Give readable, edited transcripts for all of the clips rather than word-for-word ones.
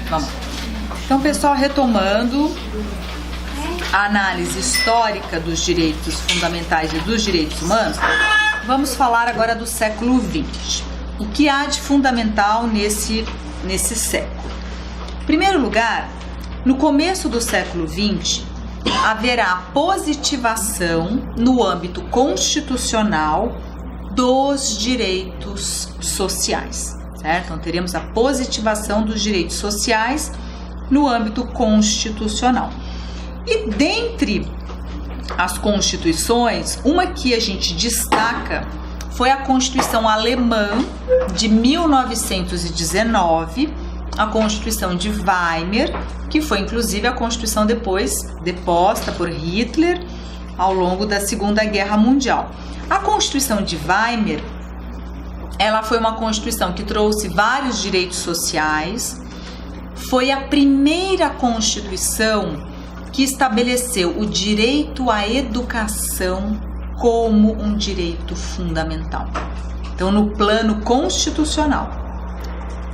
Vamos. Então, pessoal, retomando a análise histórica dos direitos fundamentais e dos direitos humanos, vamos falar agora do século XX. O que há de fundamental nesse século? Em primeiro lugar, no começo do século XX, haverá positivação no âmbito constitucional dos direitos sociais, certo? Então, teremos a positivação dos direitos sociais no âmbito constitucional. E dentre as constituições, uma que a gente destaca foi a Constituição Alemã de 1919, a Constituição de Weimar, que foi inclusive a Constituição depois deposta por Hitler ao longo da Segunda Guerra Mundial. A Constituição de Weimar, ela foi uma Constituição que trouxe vários direitos sociais, foi a primeira Constituição que estabeleceu o direito à educação como um direito fundamental. Então, no plano constitucional,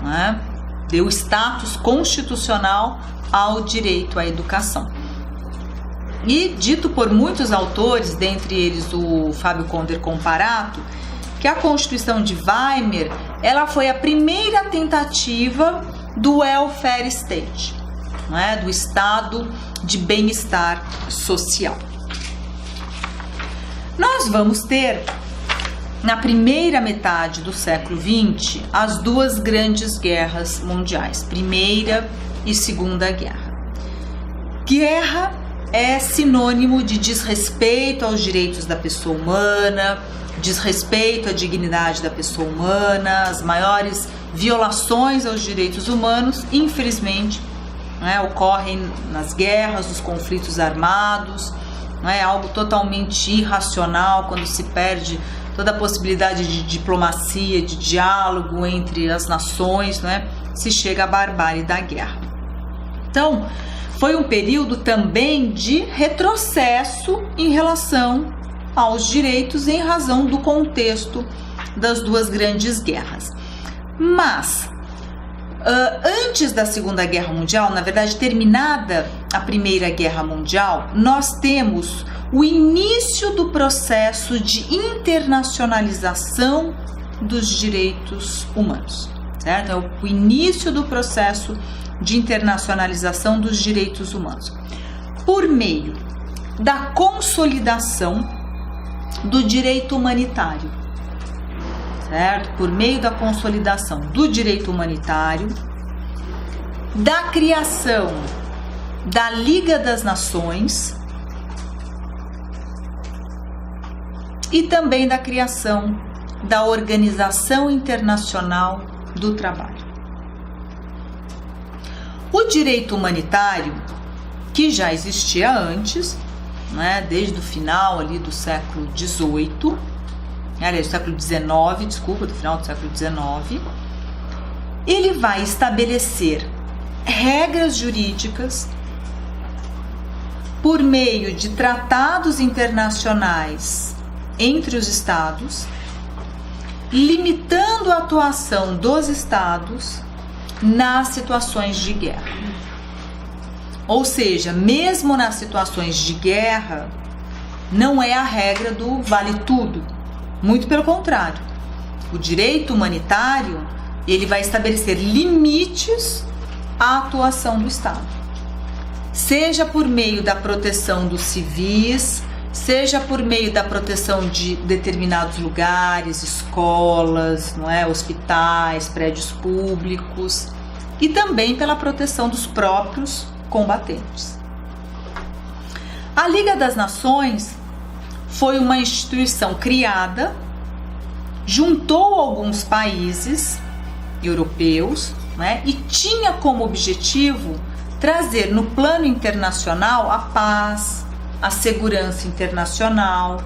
né, deu status constitucional ao direito à educação. E dito por muitos autores, dentre eles o Fábio Conder Comparato, que a Constituição de Weimar, ela foi a primeira tentativa do welfare state, né, do estado de bem-estar social. Nós vamos ter, na primeira metade do século XX, as duas grandes guerras mundiais, Primeira e Segunda Guerra. Guerra é sinônimo de desrespeito aos direitos da pessoa humana, desrespeito à dignidade da pessoa humana, as maiores violações aos direitos humanos, infelizmente, né, ocorrem nas guerras, nos conflitos armados, é algo totalmente irracional quando se perde toda a possibilidade de diplomacia, de diálogo entre as nações, né, se chega à barbárie da guerra. Então, foi um período também de retrocesso em relação aos direitos em razão do contexto das duas grandes guerras. Mas, antes da Segunda Guerra Mundial, na verdade, terminada a Primeira Guerra Mundial, nós temos o início do processo de internacionalização dos direitos humanos, certo? É o início do processo de internacionalização dos direitos humanos, por meio da consolidação do direito humanitário, certo? Por meio da consolidação do direito humanitário, da criação da Liga das Nações e também da criação da Organização Internacional do Trabalho. O direito humanitário, que já existia antes, né, desde o final ali do século XVIII, do século XIX, desculpa, do final do século XIX, ele vai estabelecer regras jurídicas por meio de tratados internacionais entre os estados, limitando a atuação dos estados nas situações de guerra. Ou seja, mesmo nas situações de guerra, não é a regra do vale tudo. Muito pelo contrário, o direito humanitário, ele vai estabelecer limites à atuação do Estado, seja por meio da proteção dos civis, seja por meio da proteção de determinados lugares, escolas, não é, hospitais, prédios públicos, e também pela proteção dos próprios combatentes. A Liga das Nações foi uma instituição criada, juntou alguns países europeus, né, e tinha como objetivo trazer no plano internacional a paz, a segurança internacional,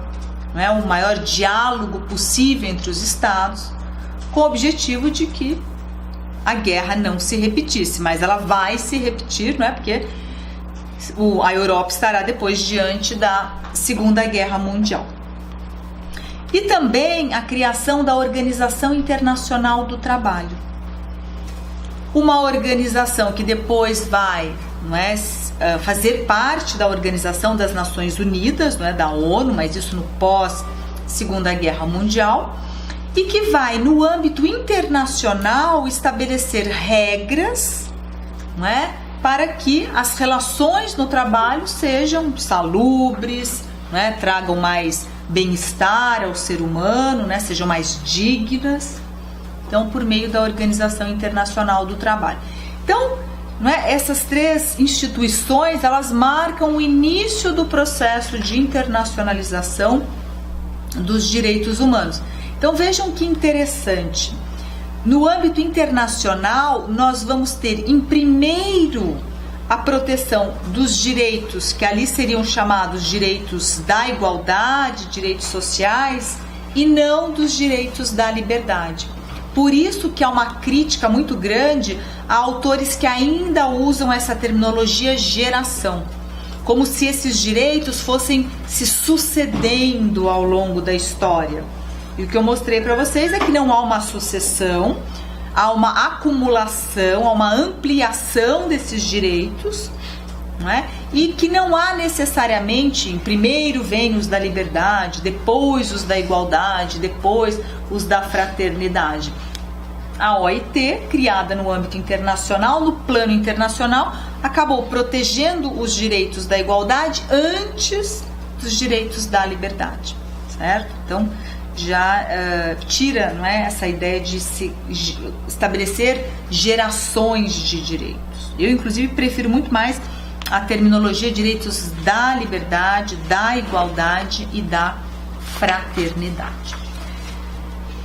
né, o maior diálogo possível entre os estados, com o objetivo de que a guerra não se repetisse, mas ela vai se repetir, não é? Porque a Europa estará depois diante da Segunda Guerra Mundial. E também a criação da Organização Internacional do Trabalho. uma organização que depois vai, não é, fazer parte da Organização das Nações Unidas, não é, da ONU, mas isso no pós Segunda Guerra Mundial, e que vai, no âmbito internacional, estabelecer regras, não é, para que as relações no trabalho sejam salubres, não é, tragam mais bem-estar ao ser humano, né, sejam mais dignas. Então, por meio da Organização Internacional do Trabalho. Então, não é, essas três instituições, elas marcam o início do processo de internacionalização dos direitos humanos. Então, vejam que interessante. No âmbito internacional, nós vamos ter, em primeiro, a proteção dos direitos, que ali seriam chamados direitos da igualdade, direitos sociais, e não dos direitos da liberdade. Por isso que há uma crítica muito grande a autores que ainda usam essa terminologia geração, como se esses direitos fossem se sucedendo ao longo da história. E o que eu mostrei para vocês é que não há uma sucessão, há uma acumulação, há uma ampliação desses direitos, não é? E que não há necessariamente, primeiro vem os da liberdade, depois os da igualdade, depois os da fraternidade. A OIT, criada no âmbito internacional, no plano internacional, acabou protegendo os direitos da igualdade antes dos direitos da liberdade, certo? Então, já tira, não é, essa ideia de se estabelecer gerações de direitos. Eu, inclusive, prefiro muito mais a terminologia direitos da liberdade, da igualdade e da fraternidade.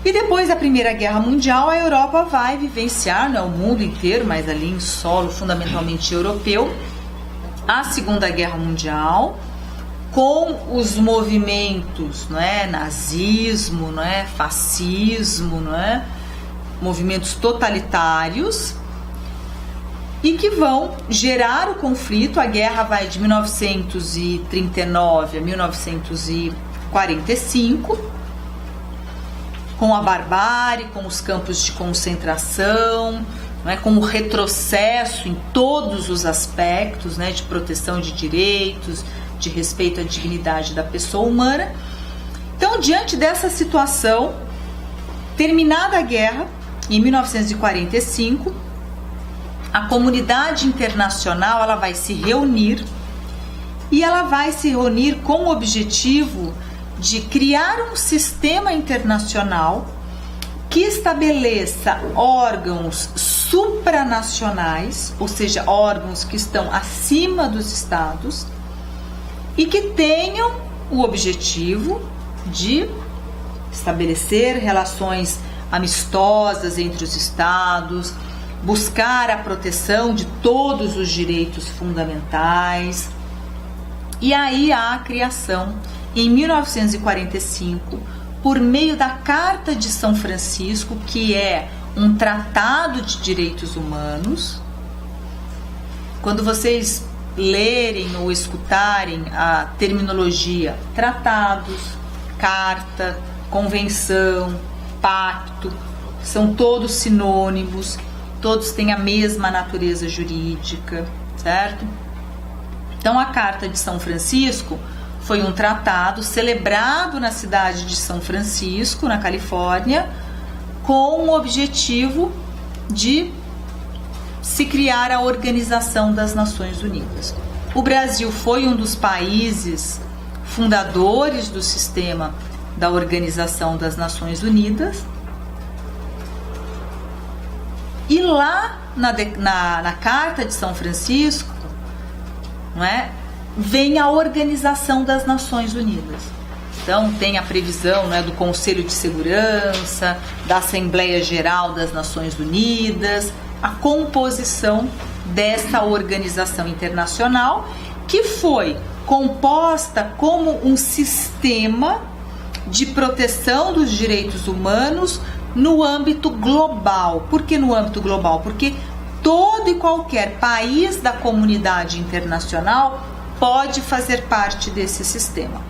E depois da Primeira Guerra Mundial, a Europa vai vivenciar, né, o mundo inteiro, mas ali em solo fundamentalmente europeu, a Segunda Guerra Mundial, com os movimentos, não é, nazismo, não é, fascismo, não é, movimentos totalitários, e que vão gerar o conflito. A guerra vai de 1939 a 1945, com a barbárie, com os campos de concentração, não é, com o retrocesso em todos os aspectos, né, de proteção de direitos, de respeito à dignidade da pessoa humana. Então, diante dessa situação, terminada a guerra, em 1945, a comunidade internacional ela vai se reunir, e ela vai se reunir com o objetivo de criar um sistema internacional que estabeleça órgãos supranacionais, ou seja, órgãos que estão acima dos estados, e que tenham o objetivo de estabelecer relações amistosas entre os estados, buscar a proteção de todos os direitos fundamentais. E aí há a criação, em 1945, por meio da Carta de São Francisco, que é um tratado de direitos humanos. Quando vocês lerem ou escutarem a terminologia tratados, carta, convenção, pacto, são todos sinônimos, todos têm a mesma natureza jurídica, certo? Então, a Carta de São Francisco foi um tratado celebrado na cidade de São Francisco, na Califórnia, com o objetivo de se criar a Organização das Nações Unidas. O Brasil foi um dos países fundadores do sistema da Organização das Nações Unidas. E lá na Carta de São Francisco, não é, vem a Organização das Nações Unidas. Então tem a previsão, não é, do Conselho de Segurança, da Assembleia Geral das Nações Unidas, a composição dessa organização internacional, que foi composta como um sistema de proteção dos direitos humanos no âmbito global. Por que no âmbito global? Porque todo e qualquer país da comunidade internacional pode fazer parte desse sistema.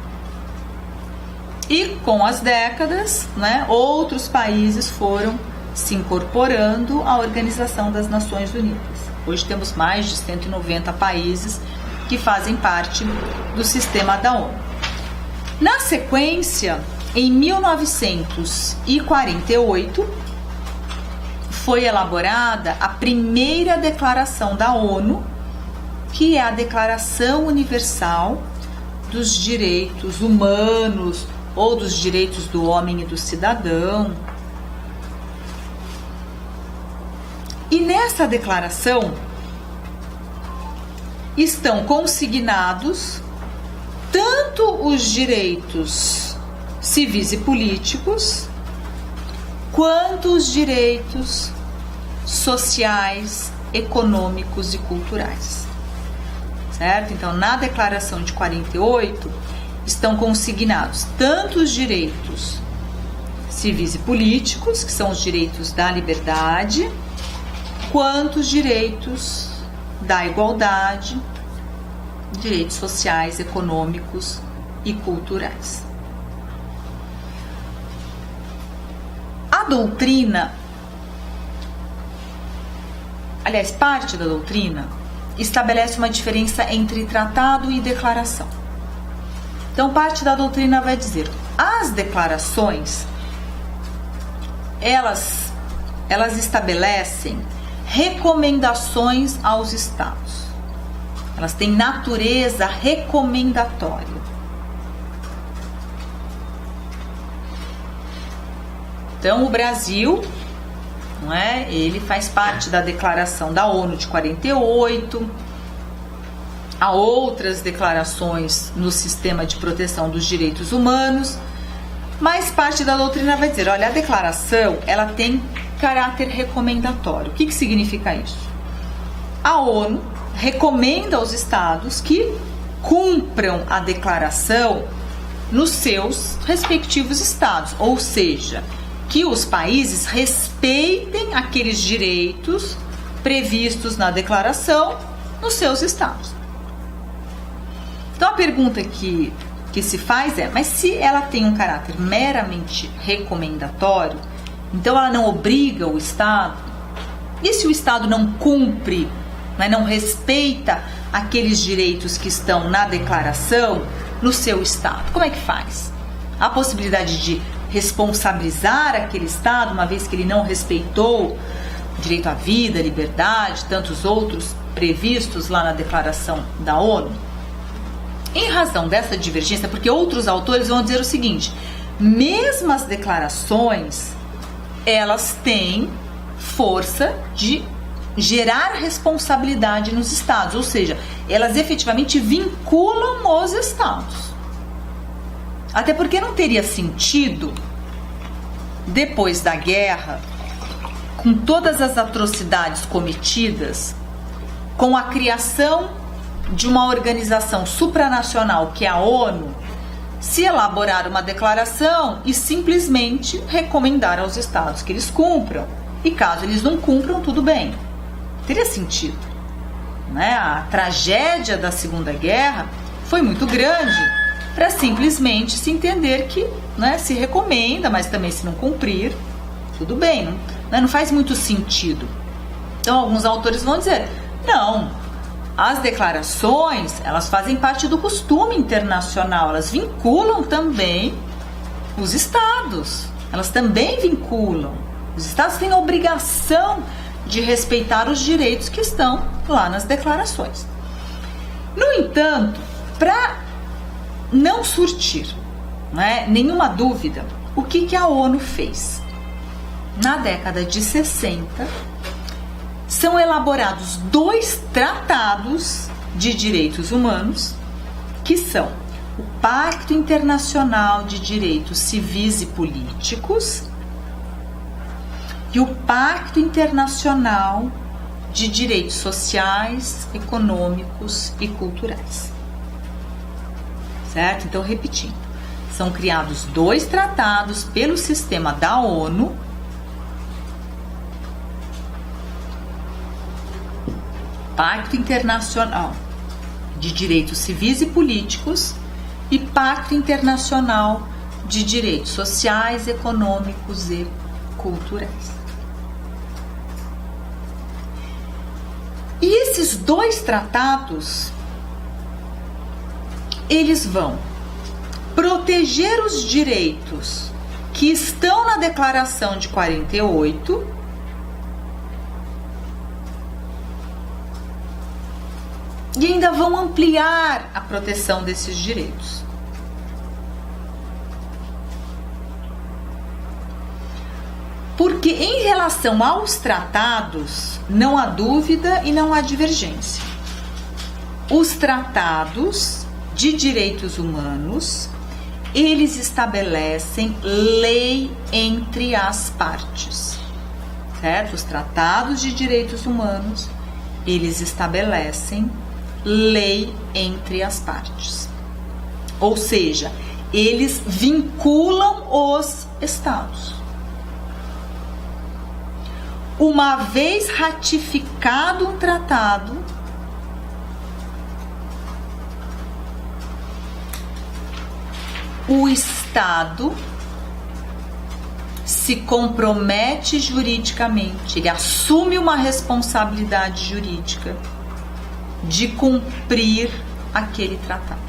E com as décadas, né, outros países foram se incorporando à Organização das Nações Unidas. Hoje temos mais de 190 países que fazem parte do sistema da ONU. Na sequência, em 1948, foi elaborada a primeira declaração da ONU, que é a Declaração Universal dos Direitos Humanos ou dos Direitos do Homem e do Cidadão. E nessa declaração estão consignados tanto os direitos civis e políticos, quanto os direitos sociais, econômicos e culturais. Certo? Então, na Declaração de 48, estão consignados tanto os direitos civis e políticos, que são os direitos da liberdade, quanto os direitos da igualdade, direitos sociais, econômicos e culturais. A doutrina, aliás, parte da doutrina, estabelece uma diferença entre tratado e declaração. Então, parte da doutrina vai dizer: as declarações, elas estabelecem recomendações aos estados. Elas têm natureza recomendatória. Então, o Brasil, não é? Ele faz parte da Declaração da ONU de 48. Há outras declarações no sistema de proteção dos direitos humanos, mas parte da doutrina vai dizer: olha, a declaração, ela tem caráter recomendatório. O que significa isso? A ONU recomenda aos estados que cumpram a declaração nos seus respectivos estados, ou seja, que os países respeitem aqueles direitos previstos na declaração nos seus estados. Então a pergunta que se faz é: mas se ela tem um caráter meramente recomendatório, então ela não obriga o Estado? E se o Estado não cumpre, não respeita aqueles direitos que estão na declaração no seu Estado? Como é que faz? Há a possibilidade de responsabilizar aquele Estado, uma vez que ele não respeitou o direito à vida, liberdade, tantos outros previstos lá na Declaração da ONU? Em razão dessa divergência, porque outros autores vão dizer o seguinte: mesmo as declarações, elas têm força de gerar responsabilidade nos estados, ou seja, elas efetivamente vinculam os estados. Até porque não teria sentido, depois da guerra, com todas as atrocidades cometidas, com a criação de uma organização supranacional que é a ONU, se elaborar uma declaração e simplesmente recomendar aos estados que eles cumpram. E caso eles não cumpram, tudo bem. Teria sentido, né? A tragédia da Segunda Guerra foi muito grande para simplesmente se entender que, né, se recomenda, mas também se não cumprir, tudo bem. Não faz muito sentido. Então alguns autores vão dizer: não, as declarações, elas fazem parte do costume internacional, elas vinculam também os estados, elas também vinculam. Os estados têm a obrigação de respeitar os direitos que estão lá nas declarações. No entanto, para não surtir, né, nenhuma dúvida, o que a ONU fez? Na década de 60, são elaborados 2 tratados de direitos humanos, que são o Pacto Internacional de Direitos Civis e Políticos e o Pacto Internacional de Direitos Sociais, Econômicos e Culturais. Certo? Então, repetindo, são criados 2 tratados pelo sistema da ONU, Pacto Internacional de Direitos Civis e Políticos e Pacto Internacional de Direitos Sociais, Econômicos e Culturais. E esses dois tratados, eles vão proteger os direitos que estão na Declaração de 48 e ainda vão ampliar a proteção desses direitos. Porque em relação aos tratados, não há dúvida e não há divergência. Os tratados de direitos humanos, eles estabelecem lei entre as partes, certo? Os tratados de direitos humanos, eles estabelecem lei entre as partes. Ou seja, eles vinculam os estados. Uma vez ratificado um tratado, o Estado se compromete juridicamente, ele assume uma responsabilidade jurídica de cumprir aquele tratado.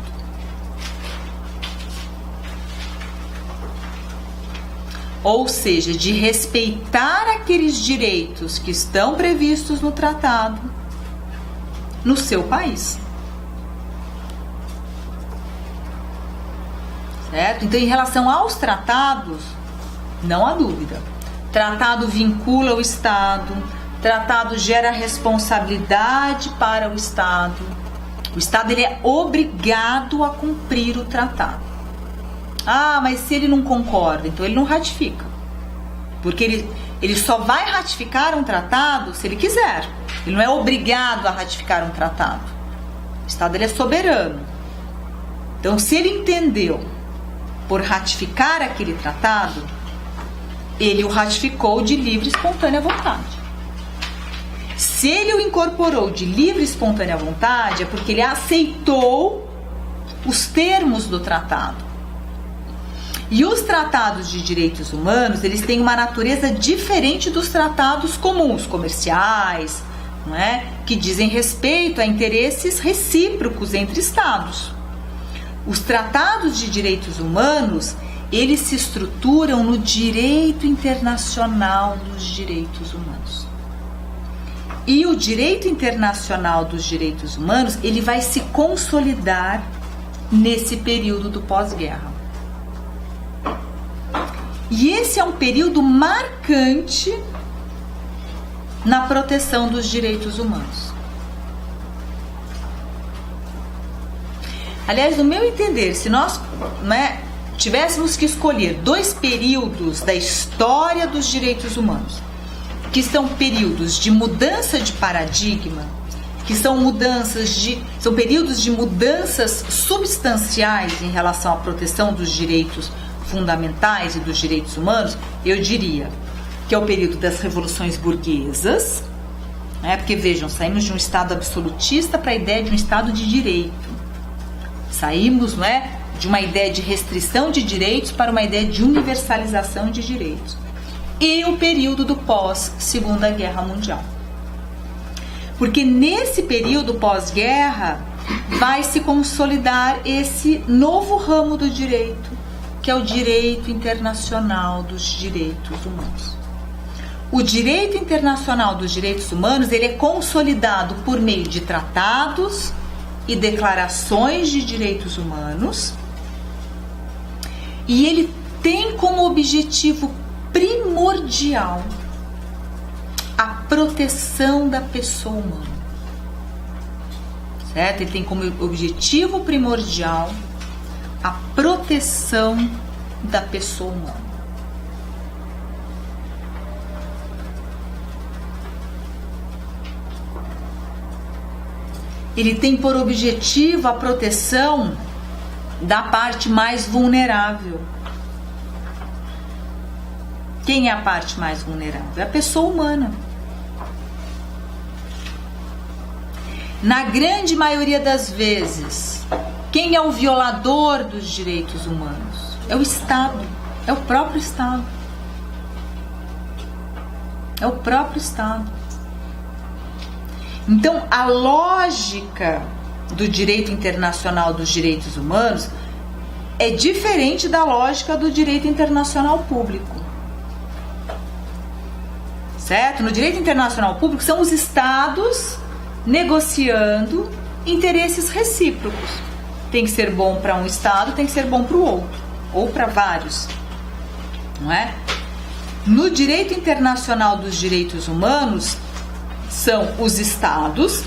Ou seja, de respeitar aqueles direitos que estão previstos no tratado no seu país. Certo? Então, em relação aos tratados, não há dúvida. Tratado vincula o Estado, tratado gera responsabilidade para o Estado. O Estado ele é obrigado a cumprir o tratado. Ah, mas se ele não concorda, então ele não ratifica. Porque ele só vai ratificar um tratado se ele quiser. Ele não é obrigado a ratificar um tratado. O Estado ele é soberano. Então, se ele entendeu por ratificar aquele tratado, ele o ratificou de livre e espontânea vontade. Se ele o incorporou de livre e espontânea vontade, é porque ele aceitou os termos do tratado. E os tratados de direitos humanos, eles têm uma natureza diferente dos tratados comuns, comerciais, não é? Que dizem respeito a interesses recíprocos entre Estados. Os tratados de direitos humanos, eles se estruturam no direito internacional dos direitos humanos. E o direito internacional dos direitos humanos, ele vai se consolidar nesse período do pós-guerra. E esse é um período marcante na proteção dos direitos humanos. Aliás, no meu entender, se nós tivéssemos que escolher dois períodos da história dos direitos humanos, que são períodos de mudança de paradigma, que são períodos de mudanças substanciais em relação à proteção dos direitos fundamentais e dos direitos humanos, eu diria que é o período das revoluções burguesas, né? Porque vejam, saímos de um Estado absolutista para a ideia de um Estado de direito. Saímos, de uma ideia de restrição de direitos para uma ideia de universalização de direitos. E o período do pós-Segunda Guerra Mundial. Porque nesse período pós-guerra vai se consolidar esse novo ramo do direito, que é o direito internacional dos direitos humanos. O direito internacional dos direitos humanos, ele é consolidado por meio de tratados e declarações de direitos humanos, e ele tem como objetivo primordial a proteção da pessoa humana. Certo? Ele tem como objetivo primordial a proteção da pessoa humana. Ele tem por objetivo a proteção da parte mais vulnerável. Quem é a parte mais vulnerável? É a pessoa humana. Na grande maioria das vezes, quem é o violador dos direitos humanos? É o Estado, é o próprio Estado. É o próprio Estado. Então, a lógica do direito internacional dos direitos humanos é diferente da lógica do direito internacional público. Certo? No direito internacional público são os estados negociando interesses recíprocos. Tem que ser bom para um estado, tem que ser bom para o outro, ou para vários, não é? No direito internacional dos direitos humanos, são os estados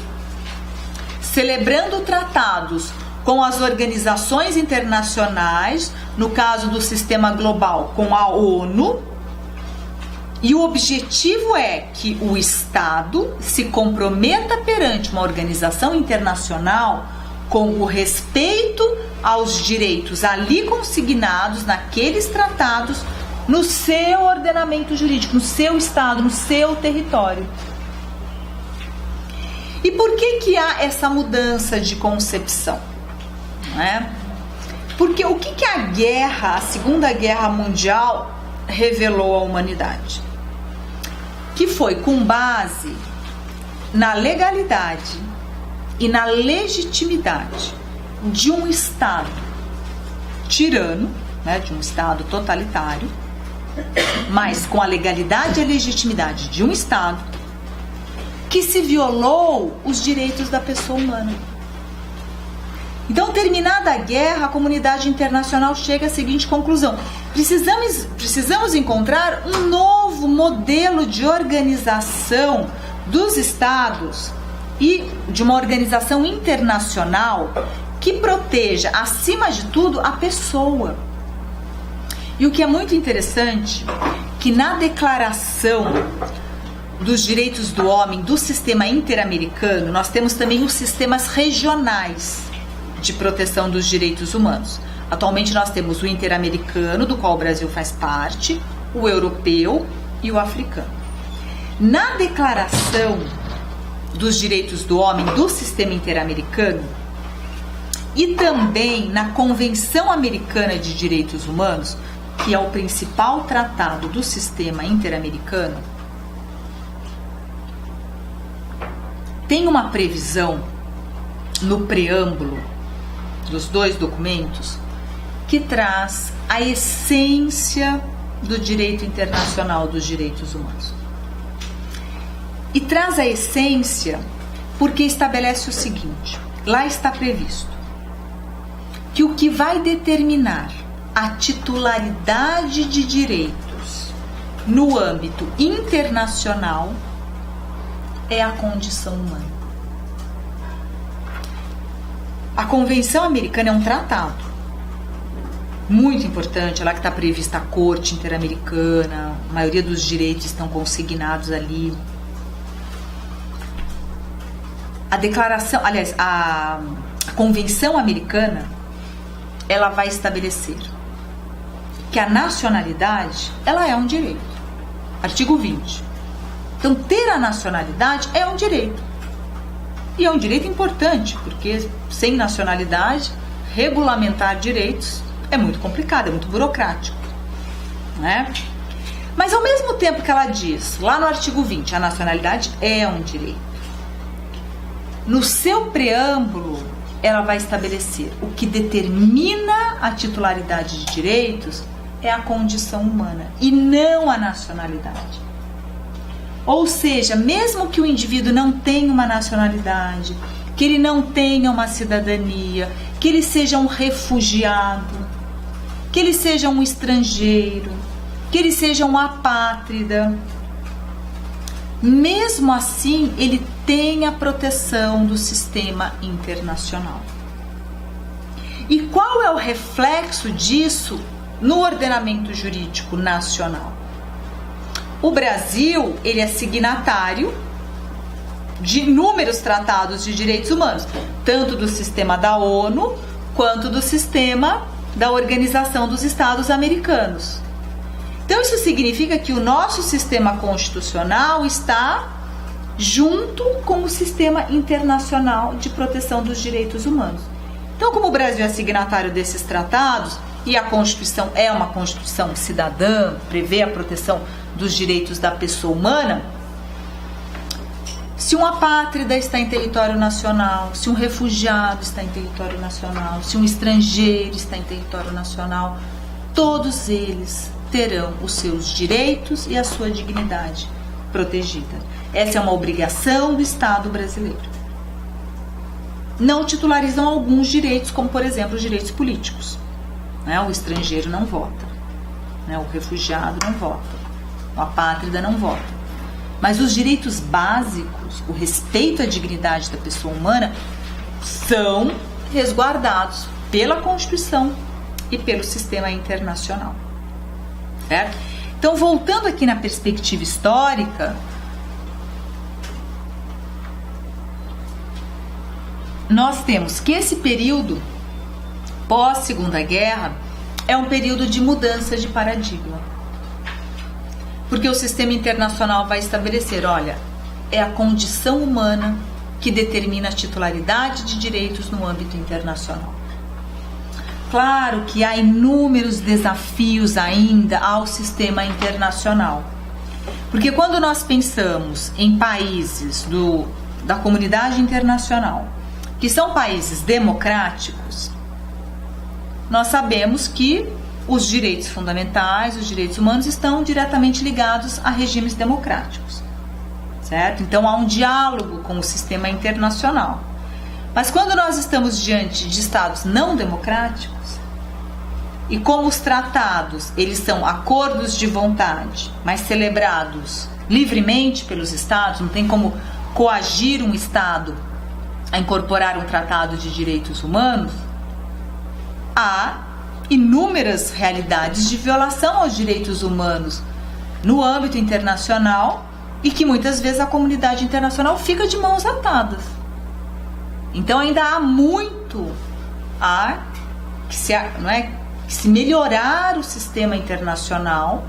celebrando tratados com as organizações internacionais, no caso do sistema global, com a ONU, e o objetivo é que o Estado se comprometa perante uma organização internacional com o respeito aos direitos ali consignados naqueles tratados no seu ordenamento jurídico, no seu Estado, no seu território. E por que há essa mudança de concepção? Não é? Porque o que a guerra, a Segunda Guerra Mundial, revelou à humanidade? Que foi com base na legalidade e na legitimidade de um Estado tirano, né, de um Estado totalitário, mas com a legalidade e a legitimidade de um Estado que se violou os direitos da pessoa humana. Então, terminada a guerra, a comunidade internacional chega à seguinte conclusão: precisamos encontrar um novo modelo de organização dos estados e de uma organização internacional que proteja, acima de tudo, a pessoa. E o que é muito interessante, que na Declaração dos Direitos do Homem do Sistema Interamericano, nós temos também os sistemas regionais de proteção dos direitos humanos. Atualmente nós temos o interamericano, do qual o Brasil faz parte, o europeu e o africano. Na Declaração dos Direitos do Homem do Sistema Interamericano e também na Convenção Americana de Direitos Humanos, que é o principal tratado do sistema interamericano, tem uma previsão no preâmbulo dos dois documentos que traz a essência do direito internacional dos direitos humanos. E traz a essência porque estabelece o seguinte: lá está previsto que o que vai determinar a titularidade de direitos no âmbito internacional é a condição humana. A Convenção Americana é um tratado muito importante, é lá que está prevista a Corte Interamericana, a maioria dos direitos estão consignados ali. A declaração, aliás, a Convenção Americana, ela vai estabelecer que a nacionalidade, ela é um direito. Artigo 20. Então, ter a nacionalidade é um direito. E é um direito importante, porque sem nacionalidade, regulamentar direitos é muito complicado, é muito burocrático, né? Mas ao mesmo tempo que ela diz, lá no artigo 20, a nacionalidade é um direito, no seu preâmbulo, ela vai estabelecer o que determina a titularidade de direitos é a condição humana e não a nacionalidade. Ou seja, mesmo que o indivíduo não tenha uma nacionalidade, que ele não tenha uma cidadania, que ele seja um refugiado, que ele seja um estrangeiro, que ele seja um apátrida, mesmo assim ele tem a proteção do sistema internacional. E qual é o reflexo disso no ordenamento jurídico nacional? O Brasil, ele é signatário de inúmeros tratados de direitos humanos, tanto do sistema da ONU, quanto do sistema da Organização dos Estados Americanos. Então, isso significa que o nosso sistema constitucional está junto com o sistema internacional de proteção dos direitos humanos. Então, como o Brasil é signatário desses tratados, e a Constituição é uma Constituição cidadã, prevê a proteção dos direitos da pessoa humana, se um apátrida está em território nacional, se um refugiado está em território nacional, se um estrangeiro está em território nacional, todos eles terão os seus direitos e a sua dignidade protegida. Essa é uma obrigação do Estado brasileiro. Não titularizam alguns direitos, como por exemplo os direitos políticos. O estrangeiro não vota, o refugiado não vota, o apátrida não vota. Mas os direitos básicos, o respeito à dignidade da pessoa humana, são resguardados pela Constituição e pelo sistema internacional. Certo? Então, voltando aqui na perspectiva histórica, nós temos que esse período pós-Segunda Guerra é um período de mudança de paradigma. Porque o sistema internacional vai estabelecer, olha, é a condição humana que determina a titularidade de direitos no âmbito internacional. Claro que há inúmeros desafios ainda ao sistema internacional. Porque quando nós pensamos em países da comunidade internacional, que são países democráticos, nós sabemos que os direitos fundamentais, os direitos humanos estão diretamente ligados a regimes democráticos, certo? Então há um diálogo com o sistema internacional. Mas quando nós estamos diante de estados não democráticos, e como os tratados, eles são acordos de vontade, mas celebrados livremente pelos estados, não tem como coagir um estado a incorporar um tratado de direitos humanos, há inúmeras realidades de violação aos direitos humanos no âmbito internacional e que muitas vezes a comunidade internacional fica de mãos atadas. Então ainda há muito que se melhorar o sistema internacional,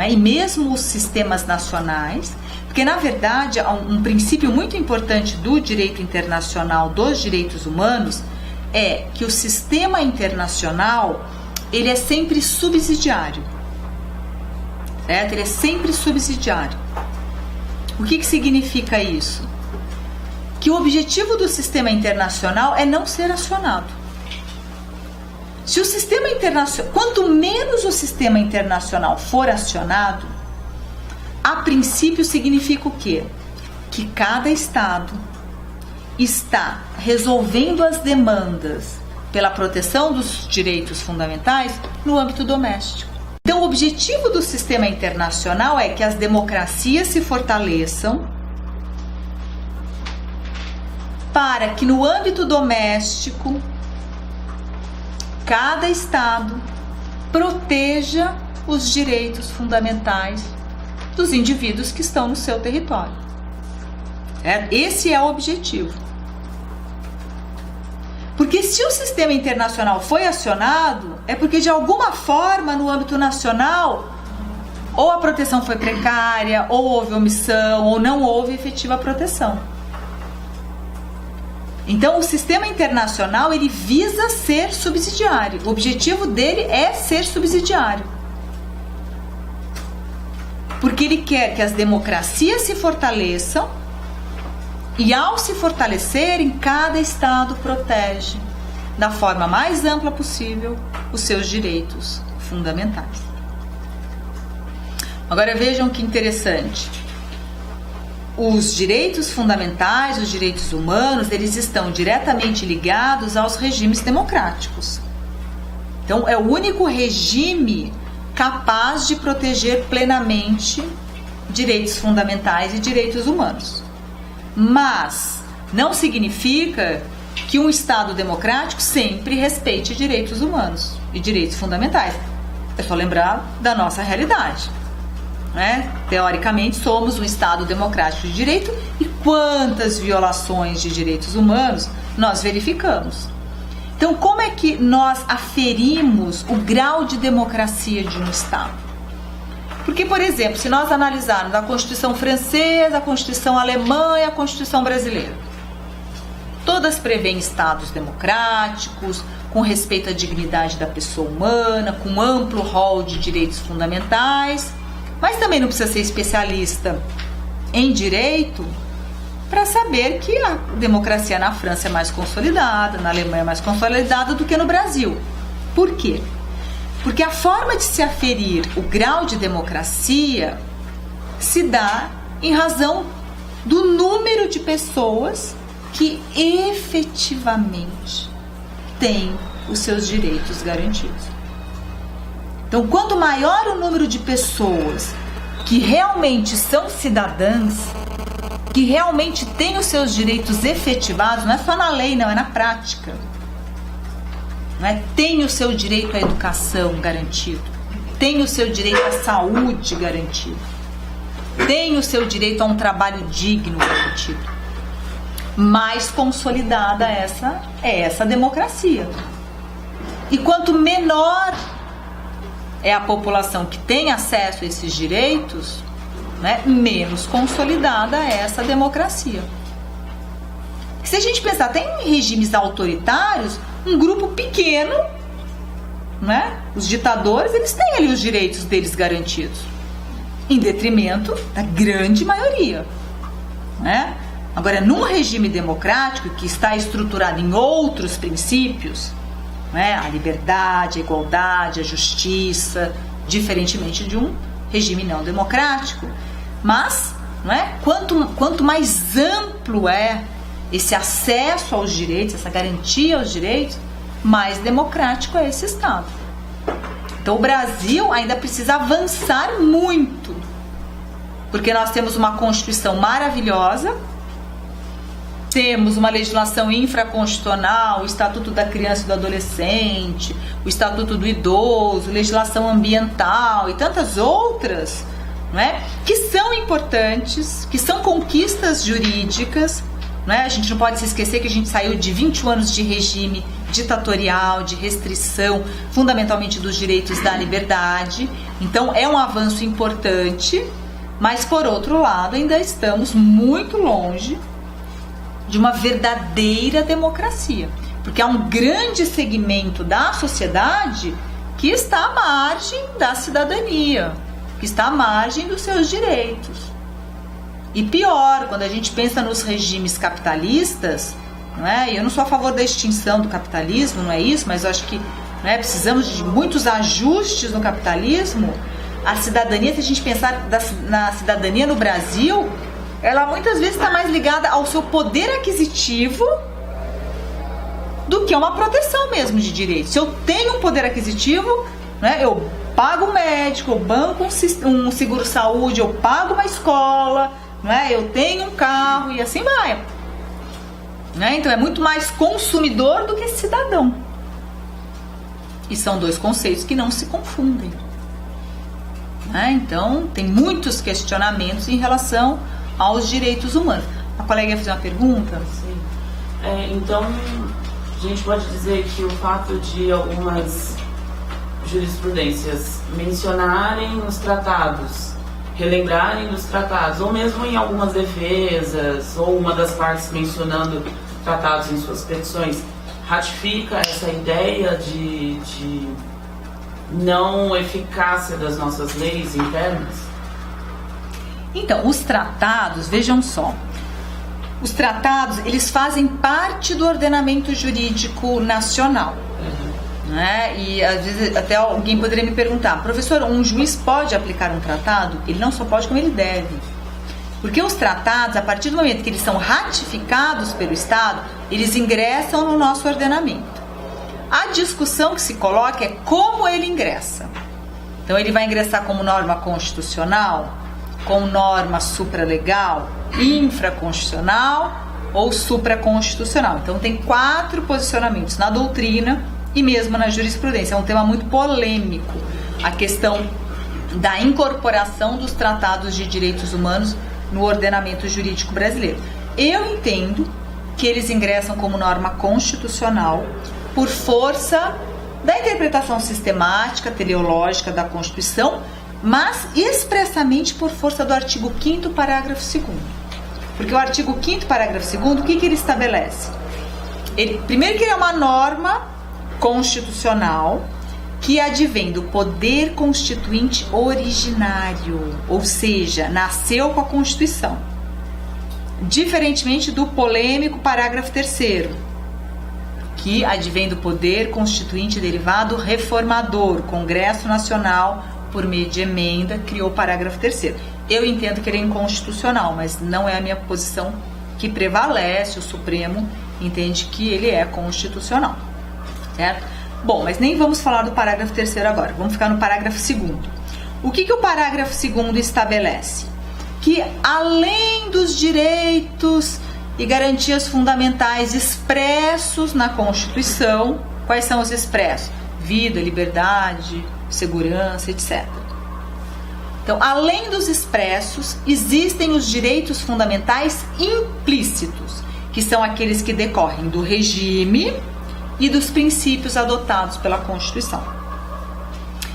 e mesmo os sistemas nacionais, porque na verdade há um princípio muito importante do direito internacional dos direitos humanos, é que o sistema internacional ele é sempre subsidiário, certo? Ele é sempre subsidiário. O que significa isso? Que o objetivo do sistema internacional é não ser acionado. Se o sistema internacional, quanto menos o sistema internacional for acionado, a princípio significa o quê? Que cada estado está resolvendo as demandas pela proteção dos direitos fundamentais no âmbito doméstico. Então, o objetivo do sistema internacional é que as democracias se fortaleçam para que no âmbito doméstico cada estado proteja os direitos fundamentais dos indivíduos que estão no seu território. Esse é o objetivo. Porque se o sistema internacional foi acionado, é porque de alguma forma no âmbito nacional ou a proteção foi precária, ou houve omissão, ou não houve efetiva proteção. Então o sistema internacional ele visa ser subsidiário. O objetivo dele é ser subsidiário. Porque ele quer que as democracias se fortaleçam e ao se fortalecerem, cada estado protege da forma mais ampla possível os seus direitos fundamentais. Agora vejam que interessante. Os direitos fundamentais, os direitos humanos, eles estão diretamente ligados aos regimes democráticos. Então, é o único regime capaz de proteger plenamente direitos fundamentais e direitos humanos. Mas não significa que um Estado democrático sempre respeite direitos humanos e direitos fundamentais. É só lembrar da nossa realidade. Teoricamente somos um Estado democrático de direito e quantas violações de direitos humanos nós verificamos. Então, como é que nós aferimos o grau de democracia de um Estado? Porque, por exemplo, se nós analisarmos a Constituição francesa, a Constituição alemã e a Constituição brasileira, todas prevêem Estados democráticos, com respeito à dignidade da pessoa humana, com amplo rol de direitos fundamentais, mas também não precisa ser especialista em direito para saber que a democracia na França é mais consolidada, na Alemanha é mais consolidada do que no Brasil. Por quê? Porque a forma de se aferir o grau de democracia se dá em razão do número de pessoas que efetivamente têm os seus direitos garantidos. Então, quanto maior o número de pessoas que realmente são cidadãs, que realmente têm os seus direitos efetivados, não é só na lei, não, é na prática. Não é? Tem o seu direito à educação garantido, tem o seu direito à saúde garantido, tem o seu direito a um trabalho digno garantido. Mais consolidada é essa democracia. E quanto menor é a população que tem acesso a esses direitos, né, menos consolidada é essa democracia. Se a gente pensar até em regimes autoritários, um grupo pequeno, né, os ditadores, eles têm ali os direitos deles garantidos, em detrimento da grande maioria, né? Agora, num regime democrático que está estruturado em outros princípios, né, a liberdade, a igualdade, a justiça, diferentemente de um regime não democrático, mas, não é, quanto mais amplo é esse acesso aos direitos, essa garantia aos direitos, mais democrático é esse Estado. Então o Brasil ainda precisa avançar muito, porque nós temos uma Constituição maravilhosa, temos uma legislação infraconstitucional, o Estatuto da Criança e do Adolescente, o Estatuto do Idoso, legislação ambiental e tantas outras, não é? Que são importantes, que são conquistas jurídicas, não é? A gente não pode se esquecer que a gente saiu de 21 anos de regime ditatorial, de restrição, fundamentalmente dos direitos da liberdade. Então é um avanço importante, mas por outro lado ainda estamos muito longe de uma verdadeira democracia, porque há um grande segmento da sociedade que está à margem da cidadania, que está à margem dos seus direitos. E pior, quando a gente pensa nos regimes capitalistas, não é? Eu não sou a favor da extinção do capitalismo, não é isso, mas eu acho que, não é, precisamos de muitos ajustes no capitalismo. A cidadania, se a gente pensar na cidadania no Brasil, ela muitas vezes está mais ligada ao seu poder aquisitivo do que a uma proteção mesmo de direitos. Se eu tenho um poder aquisitivo, né, eu pago um médico, eu banco um seguro-saúde, eu pago uma escola, né, eu tenho um carro e assim vai. Né? Então é muito mais consumidor do que cidadão. E são dois conceitos que não se confundem. Né? Então tem muitos questionamentos em relação aos direitos humanos. A colega ia fazer uma pergunta? Sim. Então, a gente pode dizer que o fato de algumas jurisprudências mencionarem os tratados, relembrarem dos tratados, ou mesmo em algumas defesas, ou uma das partes mencionando tratados em suas petições, ratifica essa ideia de não eficácia das nossas leis internas? Então, os tratados, vejam só, os tratados, eles fazem parte do ordenamento jurídico nacional. Né? E às vezes até alguém poderia me perguntar, professor, um juiz pode aplicar um tratado? Ele não só pode, como ele deve. Porque os tratados, a partir do momento que eles são ratificados pelo Estado, eles ingressam no nosso ordenamento. A discussão que se coloca é como ele ingressa. Então ele vai ingressar como norma constitucional, como norma supralegal, infraconstitucional ou supraconstitucional. Então tem 4 posicionamentos na doutrina e mesmo na jurisprudência. É um tema muito polêmico, a questão da incorporação dos tratados de direitos humanos no ordenamento jurídico brasileiro. Eu entendo que eles ingressam como norma constitucional por força da interpretação sistemática, teleológica da Constituição, mas expressamente por força do artigo 5º, parágrafo 2º. Porque o artigo 5º, parágrafo 2º, o que ele estabelece? Primeiro que ele é uma norma constitucional que advém do poder constituinte originário, ou seja, nasceu com a Constituição. diferentemente do polêmico parágrafo 3º, que advém do poder constituinte derivado reformador. O Congresso Nacional, por meio de emenda, criou o parágrafo 3º. Eu entendo que ele é inconstitucional, mas não é a minha posição que prevalece. O Supremo entende que ele é constitucional, certo? Bom, mas nem vamos falar do parágrafo 3º agora, vamos ficar no parágrafo 2º. O que o parágrafo 2º estabelece? Que além dos direitos e garantias fundamentais expressos na Constituição, quais são os expressos? Vida, liberdade, segurança, etc. Então, além dos expressos, existem os direitos fundamentais implícitos, que são aqueles que decorrem do regime e dos princípios adotados pela Constituição.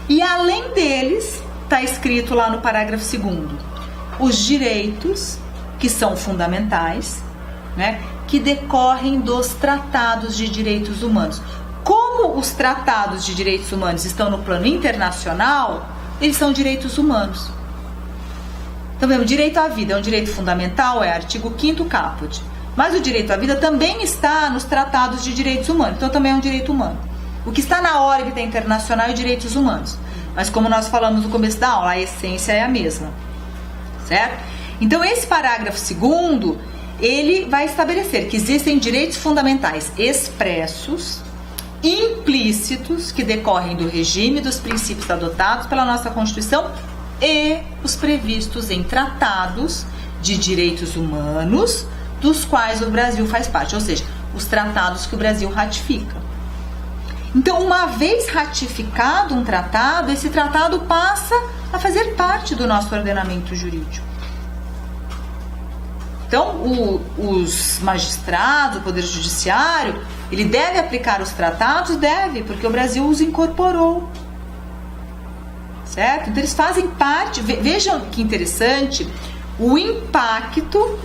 E além deles, está escrito lá no parágrafo 2º, os direitos que são fundamentais, né, que decorrem dos tratados de direitos humanos. Como os tratados de direitos humanos estão no plano internacional, eles são direitos humanos. Então, o direito à vida é um direito fundamental, é artigo 5º caput. Mas o direito à vida também está nos tratados de direitos humanos, então também é um direito humano. O que está na órbita internacional é direitos humanos. Mas como nós falamos no começo da aula, a essência é a mesma, certo? Então esse parágrafo 2º, ele vai estabelecer que existem direitos fundamentais expressos, implícitos, que decorrem do regime e dos princípios adotados pela nossa Constituição e os previstos em tratados de direitos humanos, dos quais o Brasil faz parte, ou seja, os tratados que o Brasil ratifica. Então, uma vez ratificado um tratado, esse tratado passa a fazer parte do nosso ordenamento jurídico. Então, os magistrados, o Poder Judiciário, ele deve aplicar os tratados? Deve, porque o Brasil os incorporou. Certo? Então, eles fazem parte, vejam que interessante, o impacto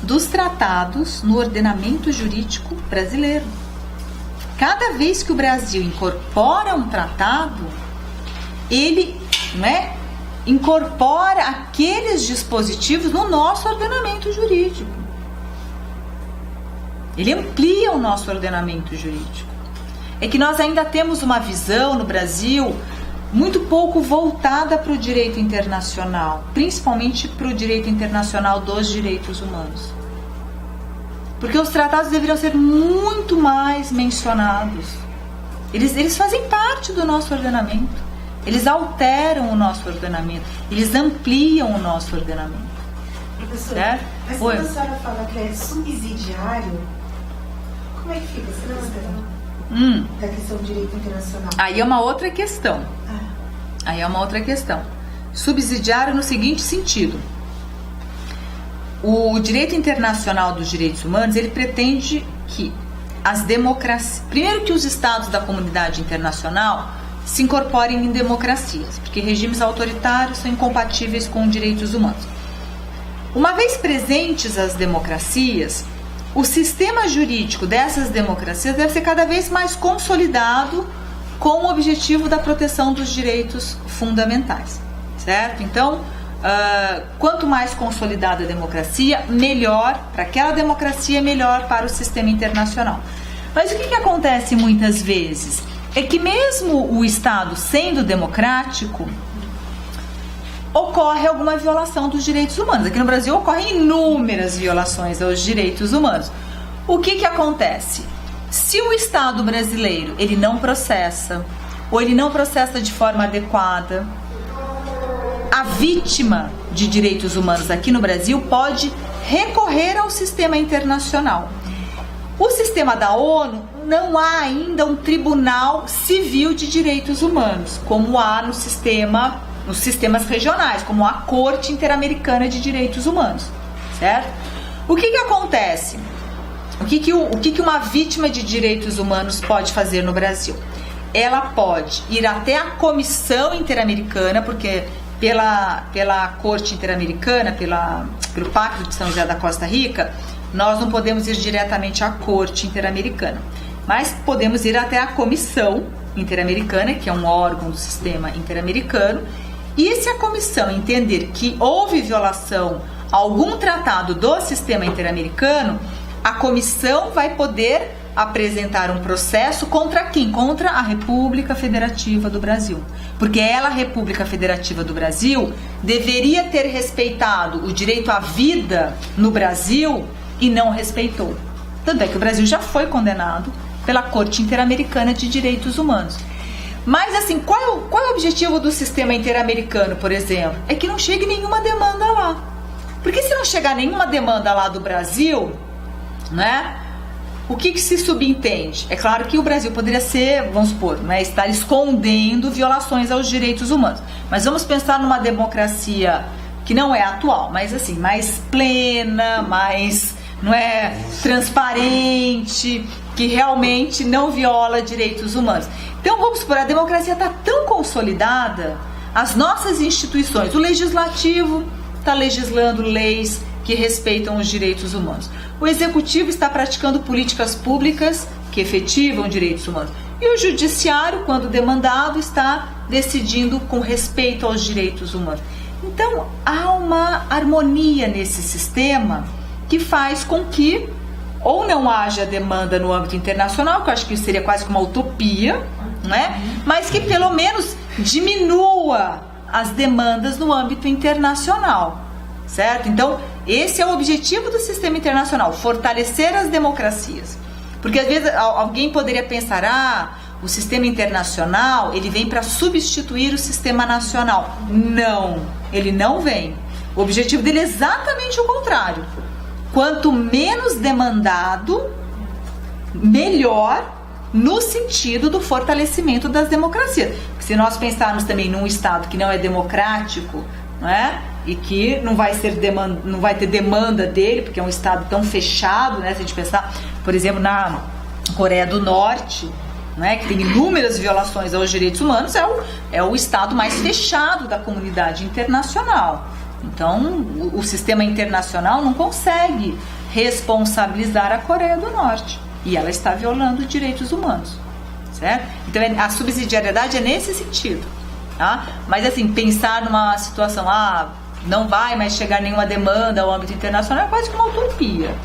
dos tratados no ordenamento jurídico brasileiro. Cada vez que o Brasil incorpora um tratado, ele, né, incorpora aqueles dispositivos no nosso ordenamento jurídico. Ele amplia o nosso ordenamento jurídico. É que nós ainda temos uma visão no Brasil muito pouco voltada para o direito internacional, principalmente para o direito internacional dos direitos humanos. Porque os tratados deveriam ser muito mais mencionados. Eles fazem parte do nosso ordenamento. Eles alteram o nosso ordenamento. Eles ampliam o nosso ordenamento. Professora, certo? mas quando a senhora fala que é subsidiário, como é que fica essa questão? Da questão do direito internacional? Aí é uma outra questão. Aí é uma outra questão. Subsidiário no seguinte sentido. O direito internacional dos direitos humanos, ele pretende que as democracias... Primeiro que os estados da comunidade internacional se incorporem em democracias, porque regimes autoritários são incompatíveis com direitos humanos. Uma vez presentes as democracias, o sistema jurídico dessas democracias deve ser cada vez mais consolidado com o objetivo da proteção dos direitos fundamentais, certo? Então, quanto mais consolidada a democracia, melhor para aquela democracia, melhor para o sistema internacional. Mas o que acontece muitas vezes? É que mesmo o Estado sendo democrático, ocorre alguma violação dos direitos humanos. Aqui no Brasil ocorrem inúmeras violações aos direitos humanos. O que acontece? Se o Estado brasileiro ele não processa, ou ele não processa de forma adequada, a vítima de direitos humanos aqui no Brasil pode recorrer ao sistema internacional. O sistema da ONU, não há ainda um tribunal civil de direitos humanos, como há nos sistemas regionais, como a Corte Interamericana de Direitos Humanos, certo? O que acontece? O que uma vítima de direitos humanos pode fazer no Brasil? Ela pode ir até a Comissão Interamericana, porque pela Corte Interamericana, pelo Pacto de São José da Costa Rica, nós não podemos ir diretamente à Corte Interamericana, mas podemos ir até a Comissão Interamericana, que é um órgão do sistema interamericano, e se a comissão entender que houve violação algum tratado do sistema interamericano, a comissão vai poder apresentar um processo contra quem? Contra a República Federativa do Brasil. Porque ela, a República Federativa do Brasil, deveria ter respeitado o direito à vida no Brasil e não respeitou. Tanto é que o Brasil já foi condenado pela Corte Interamericana de Direitos Humanos. Mas assim, qual é o objetivo do sistema interamericano, por exemplo? É que não chegue nenhuma demanda lá. Porque se não chegar nenhuma demanda lá do Brasil, né? O que se subentende? É claro que o Brasil poderia ser, vamos supor, né, estar escondendo violações aos direitos humanos. Mas vamos pensar numa democracia que não é atual, mas assim, mais plena, mais, não é, transparente, que realmente não viola direitos humanos. Então vamos supor, a democracia está tão consolidada, as nossas instituições, o legislativo está legislando leis que respeitam os direitos humanos. O executivo está praticando políticas públicas que efetivam direitos humanos. E o judiciário, quando demandado, está decidindo com respeito aos direitos humanos. Então, há uma harmonia nesse sistema que faz com que ou não haja demanda no âmbito internacional, que eu acho que seria quase que uma utopia, né? Mas que pelo menos diminua as demandas no âmbito internacional, certo? Então, esse é o objetivo do sistema internacional, fortalecer as democracias. Porque às vezes alguém poderia pensar, o sistema internacional, ele vem para substituir o sistema nacional. Não, ele não vem. O objetivo dele é exatamente o contrário. Quanto menos demandado, melhor, no sentido do fortalecimento das democracias. Porque se nós pensarmos também num Estado que não é democrático, não é? E que não vai ter demanda dele, porque é um Estado tão fechado, né? Se a gente pensar, por exemplo, na Coreia do Norte, né? Que tem inúmeras violações aos direitos humanos, é o Estado mais fechado da comunidade internacional. Então, o sistema internacional não consegue responsabilizar a Coreia do Norte. E ela está violando os direitos humanos, certo? Então, a subsidiariedade é nesse sentido, tá? Mas, assim, pensar numa situação, não vai mais chegar nenhuma demanda ao âmbito internacional é quase que uma utopia,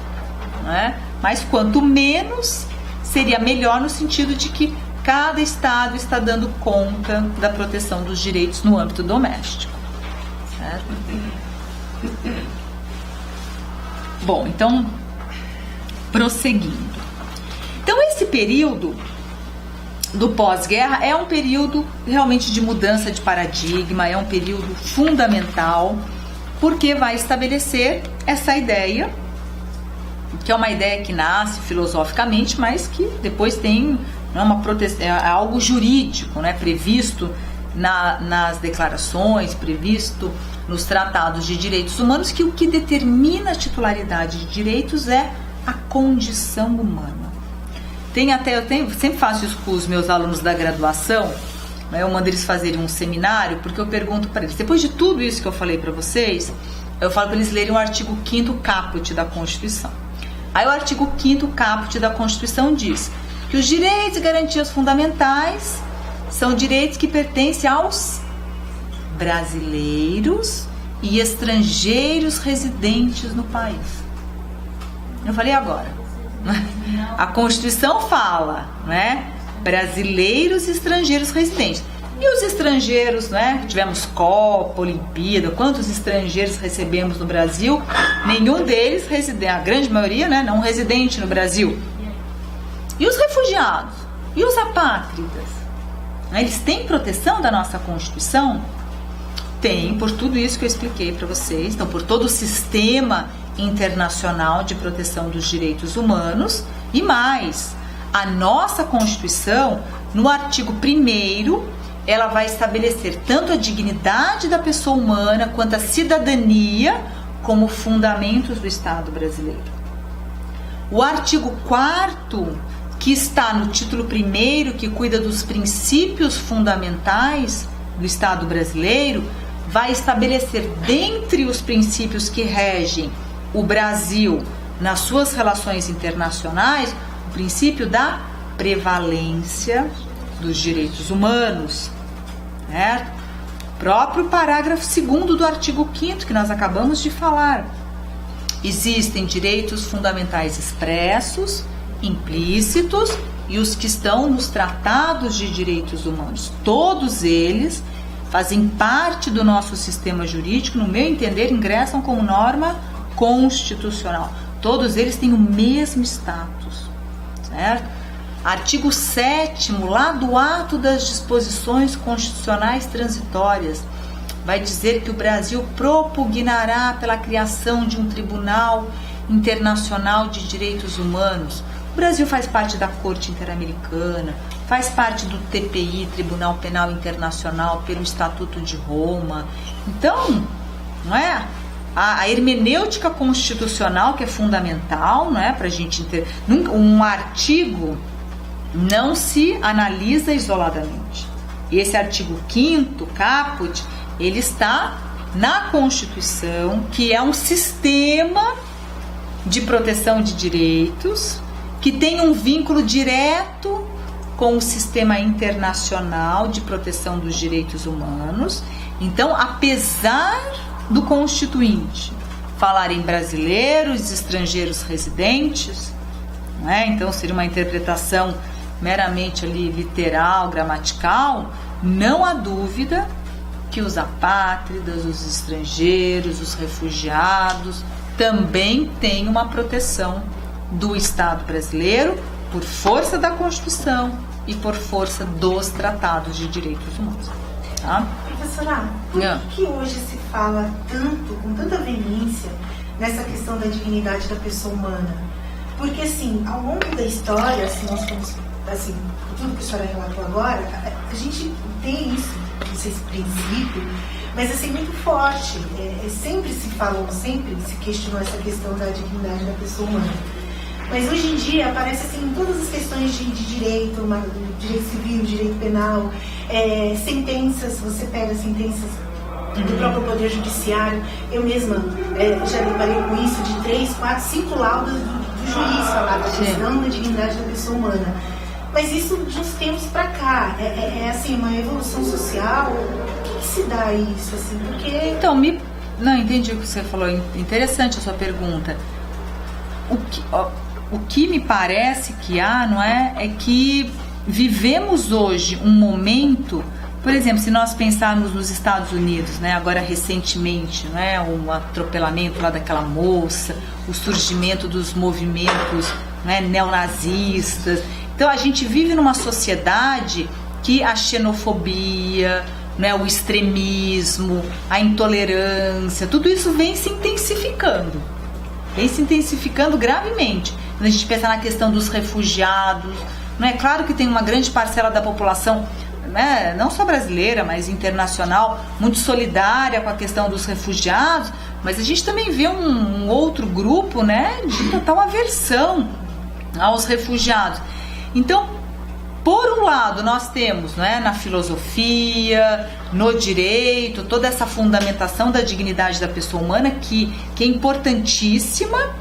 né? Mas quanto menos, seria melhor no sentido de que cada Estado está dando conta da proteção dos direitos no âmbito doméstico, certo? Bom, então, prosseguindo. Então, esse período do pós-guerra é um período realmente de mudança de paradigma, é um período fundamental, porque vai estabelecer essa ideia, que é uma ideia que nasce filosoficamente, mas que depois tem uma proteção, é algo jurídico, né, previsto nas declarações, previsto nos tratados de direitos humanos, que o que determina a titularidade de direitos é a condição humana. Eu sempre faço isso com os meus alunos da graduação, né? Eu mando eles fazerem um seminário, porque eu pergunto para eles, depois de tudo isso que eu falei para vocês, eu falo para eles lerem o artigo 5º caput da Constituição. Aí o artigo 5º caput da Constituição diz que os direitos e garantias fundamentais são direitos que pertencem aos brasileiros e estrangeiros residentes no país. Eu falei agora. A Constituição fala, né, brasileiros e estrangeiros residentes. E os estrangeiros, né, tivemos Copa, Olimpíada, quantos estrangeiros recebemos no Brasil? Nenhum deles residente, a grande maioria, né, não residente no Brasil. E os refugiados? E os apátridas? Eles têm proteção da nossa Constituição? Tem, por tudo isso que eu expliquei para vocês, então por todo o sistema internacional de proteção dos direitos humanos. E mais, a nossa Constituição, no artigo 1º, ela vai estabelecer tanto a dignidade da pessoa humana quanto a cidadania como fundamentos do Estado brasileiro. O artigo 4º, que está no título 1º, que cuida dos princípios fundamentais do Estado brasileiro, vai estabelecer, dentre os princípios que regem o Brasil nas suas relações internacionais, o princípio da prevalência dos direitos humanos, certo? Próprio parágrafo 2º do artigo 5º que nós acabamos de falar. Existem direitos fundamentais expressos, implícitos e os que estão nos tratados de direitos humanos. Todos eles fazem parte do nosso sistema jurídico, no meu entender, ingressam como norma constitucional. Todos eles têm o mesmo status, certo? Artigo 7º, lá do ato das disposições constitucionais transitórias, vai dizer que o Brasil propugnará pela criação de um Tribunal Internacional de Direitos Humanos. O Brasil faz parte da Corte Interamericana, faz parte do TPI, Tribunal Penal Internacional, pelo Estatuto de Roma. Então, não é? A hermenêutica constitucional, que é fundamental, não é? Para a gente ter um artigo não se analisa isoladamente. E esse artigo 5º, caput, ele está na Constituição, que é um sistema de proteção de direitos, que tem um vínculo direto com o sistema internacional de proteção dos direitos humanos. Então, apesar do Constituinte falar em brasileiros e estrangeiros residentes, né? Então seria uma interpretação meramente ali literal, gramatical, não há dúvida que os apátridas, os estrangeiros, os refugiados também têm uma proteção do Estado brasileiro por força da Constituição e por força dos tratados de direitos humanos. Tá? Professora, por que hoje se fala tanto, com tanta veemência, nessa questão da dignidade da pessoa humana? Porque, assim, ao longo da história, assim, nós fomos, assim, tudo que a senhora relatou agora, a gente tem isso, esse princípio, mas, assim, muito forte. Sempre se falou, sempre se questionou essa questão da dignidade da pessoa humana. Mas hoje em dia aparece assim em todas as questões de direito, direito civil, direito penal, sentenças, você pega sentenças do próprio Poder Judiciário. Eu mesma já deparei com isso, de 3, 4, 5 laudas do juiz falar da questão da dignidade da pessoa humana. Mas isso de uns tempos para cá, assim, uma evolução social. O que se dá isso? Assim? Porque... Então, não entendi o que você falou, interessante a sua pergunta. O que me parece que há, não é? É que vivemos hoje um momento, por exemplo, se nós pensarmos nos Estados Unidos, né, agora recentemente, né, um atropelamento lá daquela moça, o surgimento dos movimentos, né, neonazistas. Então a gente vive numa sociedade que a xenofobia, né, o extremismo, a intolerância, tudo isso vem se intensificando gravemente. Quando a gente pensa na questão dos refugiados, não é claro que tem uma grande parcela da população, né, não só brasileira, mas internacional, muito solidária com a questão dos refugiados, mas a gente também vê um outro grupo, né, de total aversão aos refugiados. Então, por um lado, nós temos, né, na filosofia, no direito, toda essa fundamentação da dignidade da pessoa humana que é importantíssima.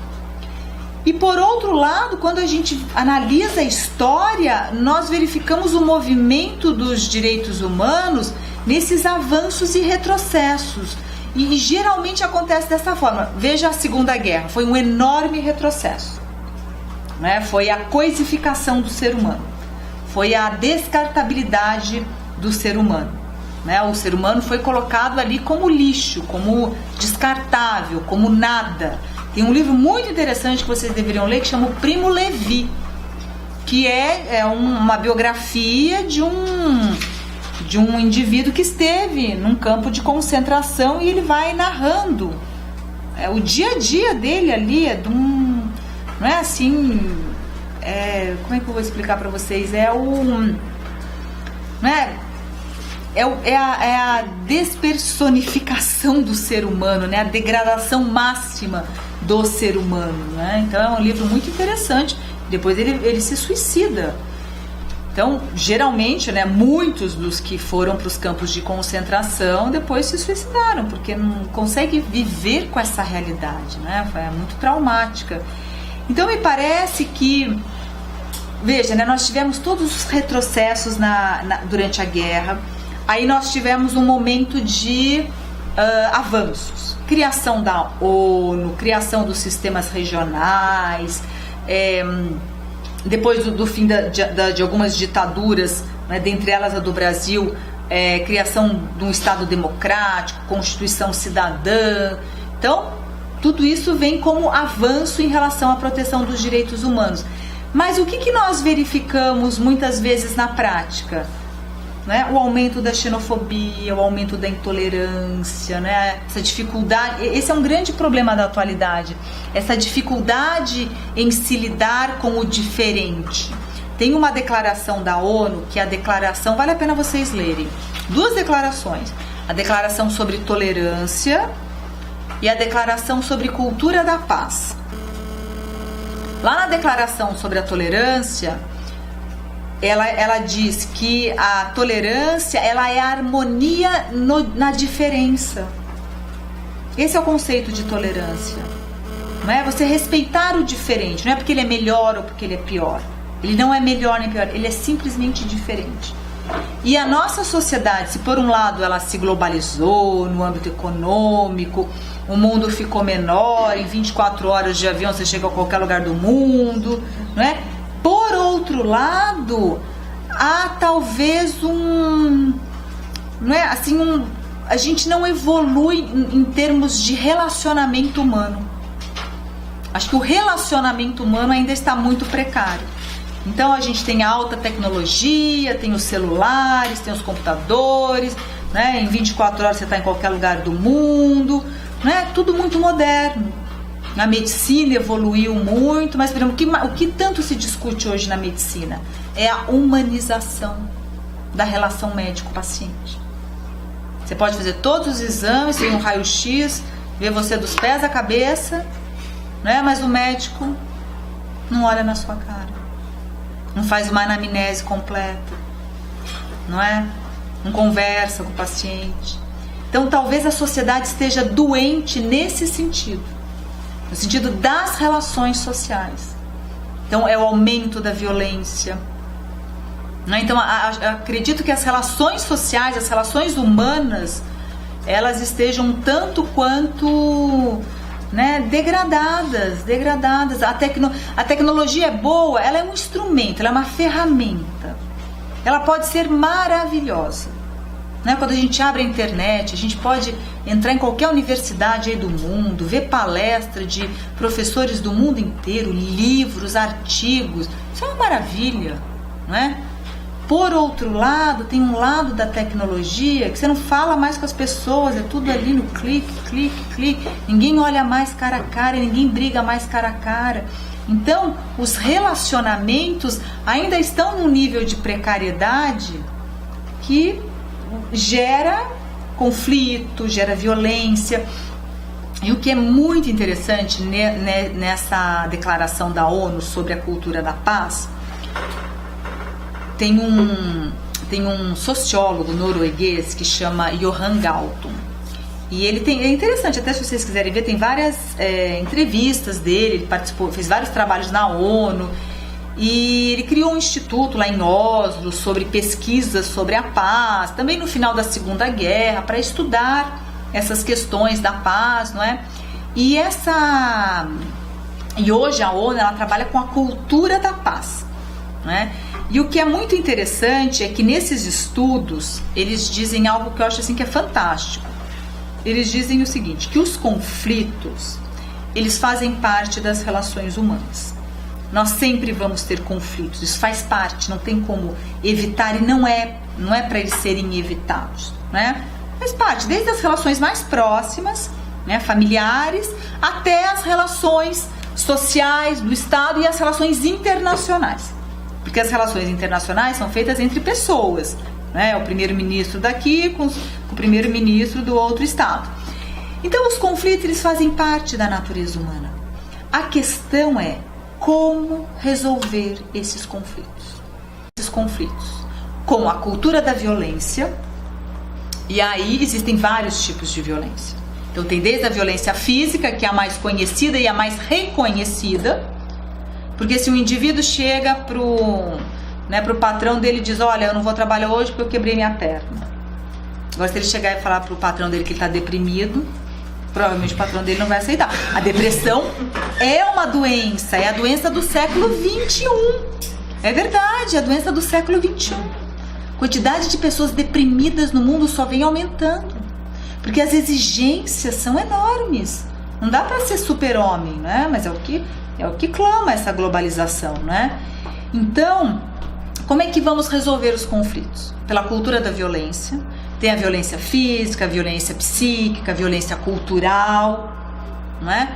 E por outro lado, quando a gente analisa a história, nós verificamos o movimento dos direitos humanos nesses avanços e retrocessos. E geralmente acontece dessa forma. Veja a Segunda Guerra, foi um enorme retrocesso, né? Foi a coisificação do ser humano. Foi a descartabilidade do ser humano, né? O ser humano foi colocado ali como lixo, como descartável, como nada. Tem um livro muito interessante que vocês deveriam ler que chama O Primo Levi, que é uma biografia de um indivíduo que esteve num campo de concentração, e ele vai narrando o dia a dia dele ali. Não é assim... como é que eu vou explicar para vocês? É a despersonificação do ser humano, né? A degradação máxima do ser humano, né? Então é um livro muito interessante. Depois ele se suicida. Então, geralmente, né, muitos dos que foram para os campos de concentração depois se suicidaram, porque não conseguem viver com essa realidade, né? Foi muito traumática. Então me parece que, veja, né, nós tivemos todos os retrocessos durante a guerra, aí nós tivemos um momento de avanços, criação da ONU, criação dos sistemas regionais, depois do fim de algumas ditaduras, né, dentre elas a do Brasil, criação de um Estado democrático, Constituição cidadã. Então, tudo isso vem como avanço em relação à proteção dos direitos humanos. Mas o que nós verificamos muitas vezes na prática? Né? O aumento da xenofobia, o aumento da intolerância, né? Essa dificuldade, esse é um grande problema da atualidade, essa dificuldade em se lidar com o diferente. Tem uma declaração da ONU, que é a declaração, vale a pena vocês lerem, 2 declarações, a declaração sobre tolerância e a declaração sobre cultura da paz. Lá na declaração sobre a tolerância, ela diz que a tolerância, ela é a harmonia na diferença. Esse é o conceito de tolerância. Não é você respeitar o diferente, não é porque ele é melhor ou porque ele é pior. Ele não é melhor nem pior, ele é simplesmente diferente. E a nossa sociedade, se por um lado ela se globalizou no âmbito econômico, o mundo ficou menor, em 24 horas de avião você chega a qualquer lugar do mundo, não é? Por outro lado, há talvez não é assim, a gente não evolui em termos de relacionamento humano. Acho que o relacionamento humano ainda está muito precário. Então a gente tem alta tecnologia, tem os celulares, tem os computadores, né? Em 24 horas você está em qualquer lugar do mundo, né? Tudo muito moderno. A medicina evoluiu muito, mas por exemplo, o que tanto se discute hoje na medicina é a humanização da relação médico-paciente. Você pode fazer todos os exames, tem um raio-x, ver você dos pés à cabeça, né? Mas o médico não olha na sua cara, não faz uma anamnese completa, não é? Não conversa com o paciente. Então talvez a sociedade esteja doente nesse sentido, no sentido das relações sociais. Então é o aumento da violência, né? Então acredito que as relações sociais, as relações humanas, elas estejam tanto quanto, né, degradadas. A tecnologia é boa, ela é um instrumento, ela é uma ferramenta, ela pode ser maravilhosa, né? Quando a gente abre a internet, a gente pode entrar em qualquer universidade aí do mundo, ver palestra de professores do mundo inteiro, livros, artigos, isso é uma maravilha, né? Por outro lado, tem um lado da tecnologia que você não fala mais com as pessoas, é tudo ali no clique, ninguém olha mais cara a cara, ninguém briga mais cara a cara. Então, os relacionamentos ainda estão num nível de precariedade que gera conflito, gera violência. E o que é muito interessante nessa declaração da ONU sobre a cultura da paz, tem um sociólogo norueguês que chama Johan Galtung. E ele é interessante, até se vocês quiserem ver, tem várias entrevistas dele, ele participou, fez vários trabalhos na ONU, e ele criou um instituto lá em Oslo sobre pesquisas sobre a paz, também no final da Segunda Guerra, para estudar essas questões da paz, não é? E hoje a ONU, ela trabalha com a cultura da paz, não é? E o que é muito interessante é que nesses estudos eles dizem algo que eu acho assim que é fantástico. Eles dizem o seguinte, que os conflitos, eles fazem parte das relações humanas. Nós sempre vamos ter conflitos, isso faz parte, não tem como evitar, e não é para eles serem evitados, né? Faz parte, desde as relações mais próximas, né, familiares, até as relações sociais do Estado e as relações internacionais. Porque as relações internacionais são feitas entre pessoas, né? O primeiro-ministro daqui com o primeiro-ministro do outro estado. Então os conflitos, eles fazem parte da natureza humana. A questão é como resolver esses conflitos. Com a cultura da violência, e aí existem vários tipos de violência. Então tem desde a violência física, que é a mais conhecida e a mais reconhecida, porque se um indivíduo chega pro patrão dele e diz, olha, eu não vou trabalhar hoje porque eu quebrei minha perna. Agora, se ele chegar e falar pro patrão dele que ele tá deprimido, provavelmente o patrão dele não vai aceitar. A depressão é uma doença, é a doença do século XXI. É verdade, é a doença do século XXI. A quantidade de pessoas deprimidas no mundo só vem aumentando, porque as exigências são enormes. Não dá para ser super-homem, né? Mas é o que clama essa globalização, né? Então, como é que vamos resolver os conflitos? Pela cultura da violência. Tem a violência física, a violência psíquica, a violência cultural, não é?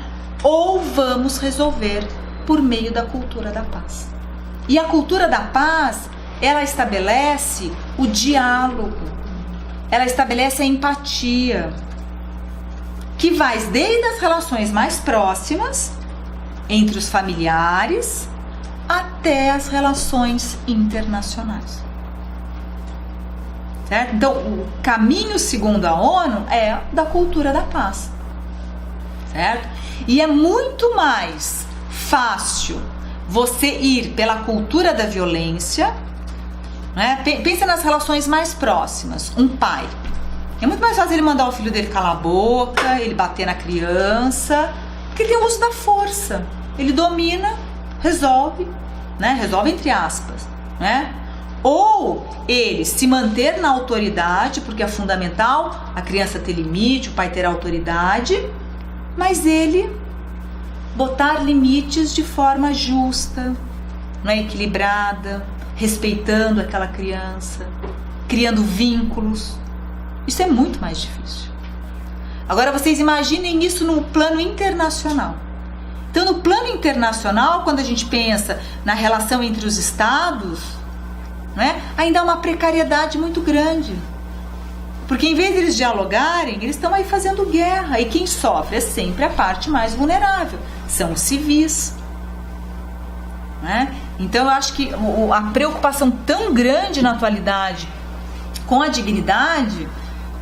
Ou vamos resolver por meio da cultura da paz. E a cultura da paz, ela estabelece o diálogo, ela estabelece a empatia, que vai desde as relações mais próximas, entre os familiares, até as relações internacionais. Certo? Então, o caminho segundo a ONU é da cultura da paz, certo? E é muito mais fácil você ir pela cultura da violência, né? Pensa nas relações mais próximas. Um pai, é muito mais fácil ele mandar o filho dele calar a boca, ele bater na criança, porque tem o uso da força. Ele domina, resolve, né? Resolve entre aspas, né? Ou ele se manter na autoridade, porque é fundamental a criança ter limite, o pai ter autoridade, mas ele botar limites de forma justa, né, equilibrada, respeitando aquela criança, criando vínculos. Isso é muito mais difícil. Agora vocês imaginem isso no plano internacional. Então, no plano internacional, quando a gente pensa na relação entre os estados, né, ainda há uma precariedade muito grande, porque em vez de eles dialogarem, eles estão aí fazendo guerra, e quem sofre é sempre a parte mais vulnerável, são os civis, né? Então eu acho que a preocupação tão grande na atualidade com a dignidade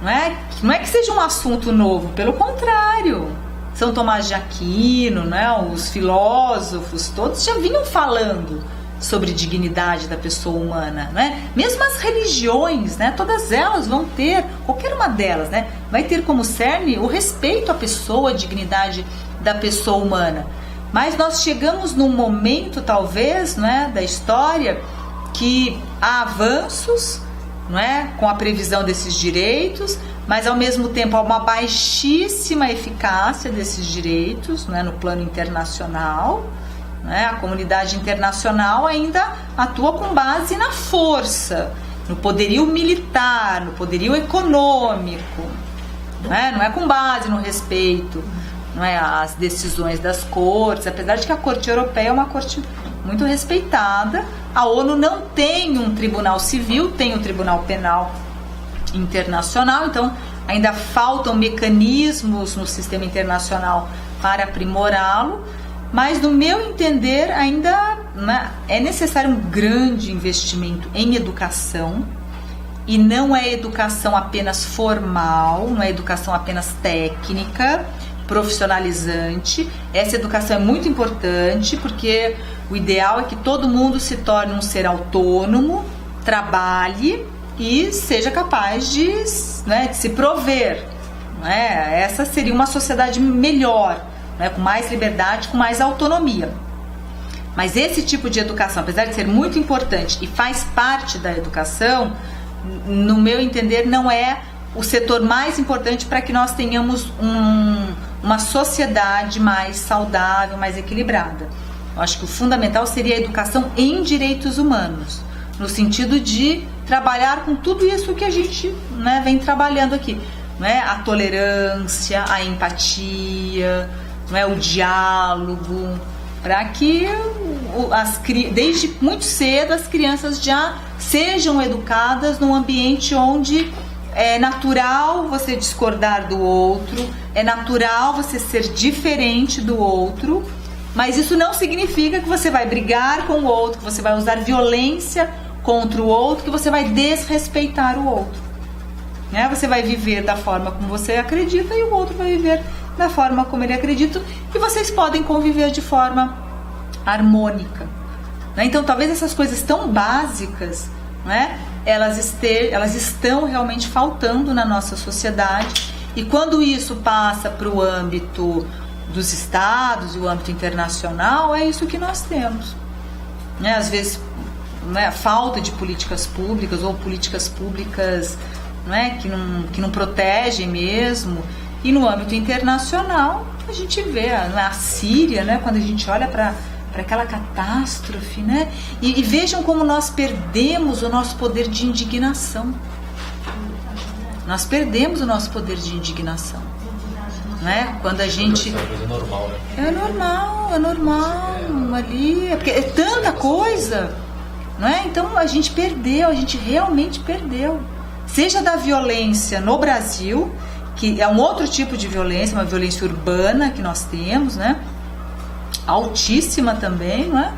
não é que seja um assunto novo, pelo contrário. São Tomás de Aquino, né, os filósofos todos já vinham falando sobre dignidade da pessoa humana, né? Mesmo as religiões, né? Todas elas vão ter, qualquer uma delas, né? Vai ter como cerne o respeito à pessoa, a dignidade da pessoa humana. Mas nós chegamos num momento, talvez, né, da história, que há avanços, não é, com a previsão desses direitos, mas ao mesmo tempo há uma baixíssima eficácia desses direitos, né, no plano internacional. A comunidade internacional ainda atua com base na força, no poderio militar, no poderio econômico, não é com base no respeito, não é, às decisões das cortes, apesar de que a Corte Europeia é uma corte muito respeitada. A ONU não tem um tribunal civil, tem um tribunal penal internacional, então ainda faltam mecanismos no sistema internacional para aprimorá-lo. Mas, no meu entender, ainda é necessário um grande investimento em educação, e não é educação apenas formal, não é educação apenas técnica, profissionalizante. Essa educação é muito importante, porque o ideal é que todo mundo se torne um ser autônomo, trabalhe e seja capaz de se prover. Essa seria uma sociedade melhor, com mais liberdade, com mais autonomia. Mas esse tipo de educação, apesar de ser muito importante e faz parte da educação, no meu entender, não é o setor mais importante para que nós tenhamos uma sociedade mais saudável, mais equilibrada. Eu acho que o fundamental seria a educação em direitos humanos, no sentido de trabalhar com tudo isso que a gente vem trabalhando aqui, a tolerância, a empatia, o diálogo, para que desde muito cedo as crianças já sejam educadas num ambiente onde é natural você discordar do outro, é natural você ser diferente do outro, mas isso não significa que você vai brigar com o outro, que você vai usar violência contra o outro, que você vai desrespeitar o outro. Você vai viver da forma como você acredita e o outro vai viver da forma como ele acredita, e vocês podem conviver de forma harmônica. Então, talvez essas coisas tão básicas, elas estão realmente faltando na nossa sociedade. E quando isso passa para o âmbito dos estados e o âmbito internacional, é isso que nós temos, né? Às vezes, né, falta de políticas públicas ou políticas públicas, né, que não protegem mesmo. E no âmbito internacional a gente vê a Síria, né, quando a gente olha para aquela catástrofe, né, e vejam como nós perdemos o nosso poder de indignação. Nós perdemos o nosso poder de indignação, né? Quando a gente... É normal, né? É normal ali, porque é tanta coisa, não é? Então a gente realmente perdeu. Seja da violência no Brasil, que é um outro tipo de violência, uma violência urbana que nós temos, né? Altíssima também, não é?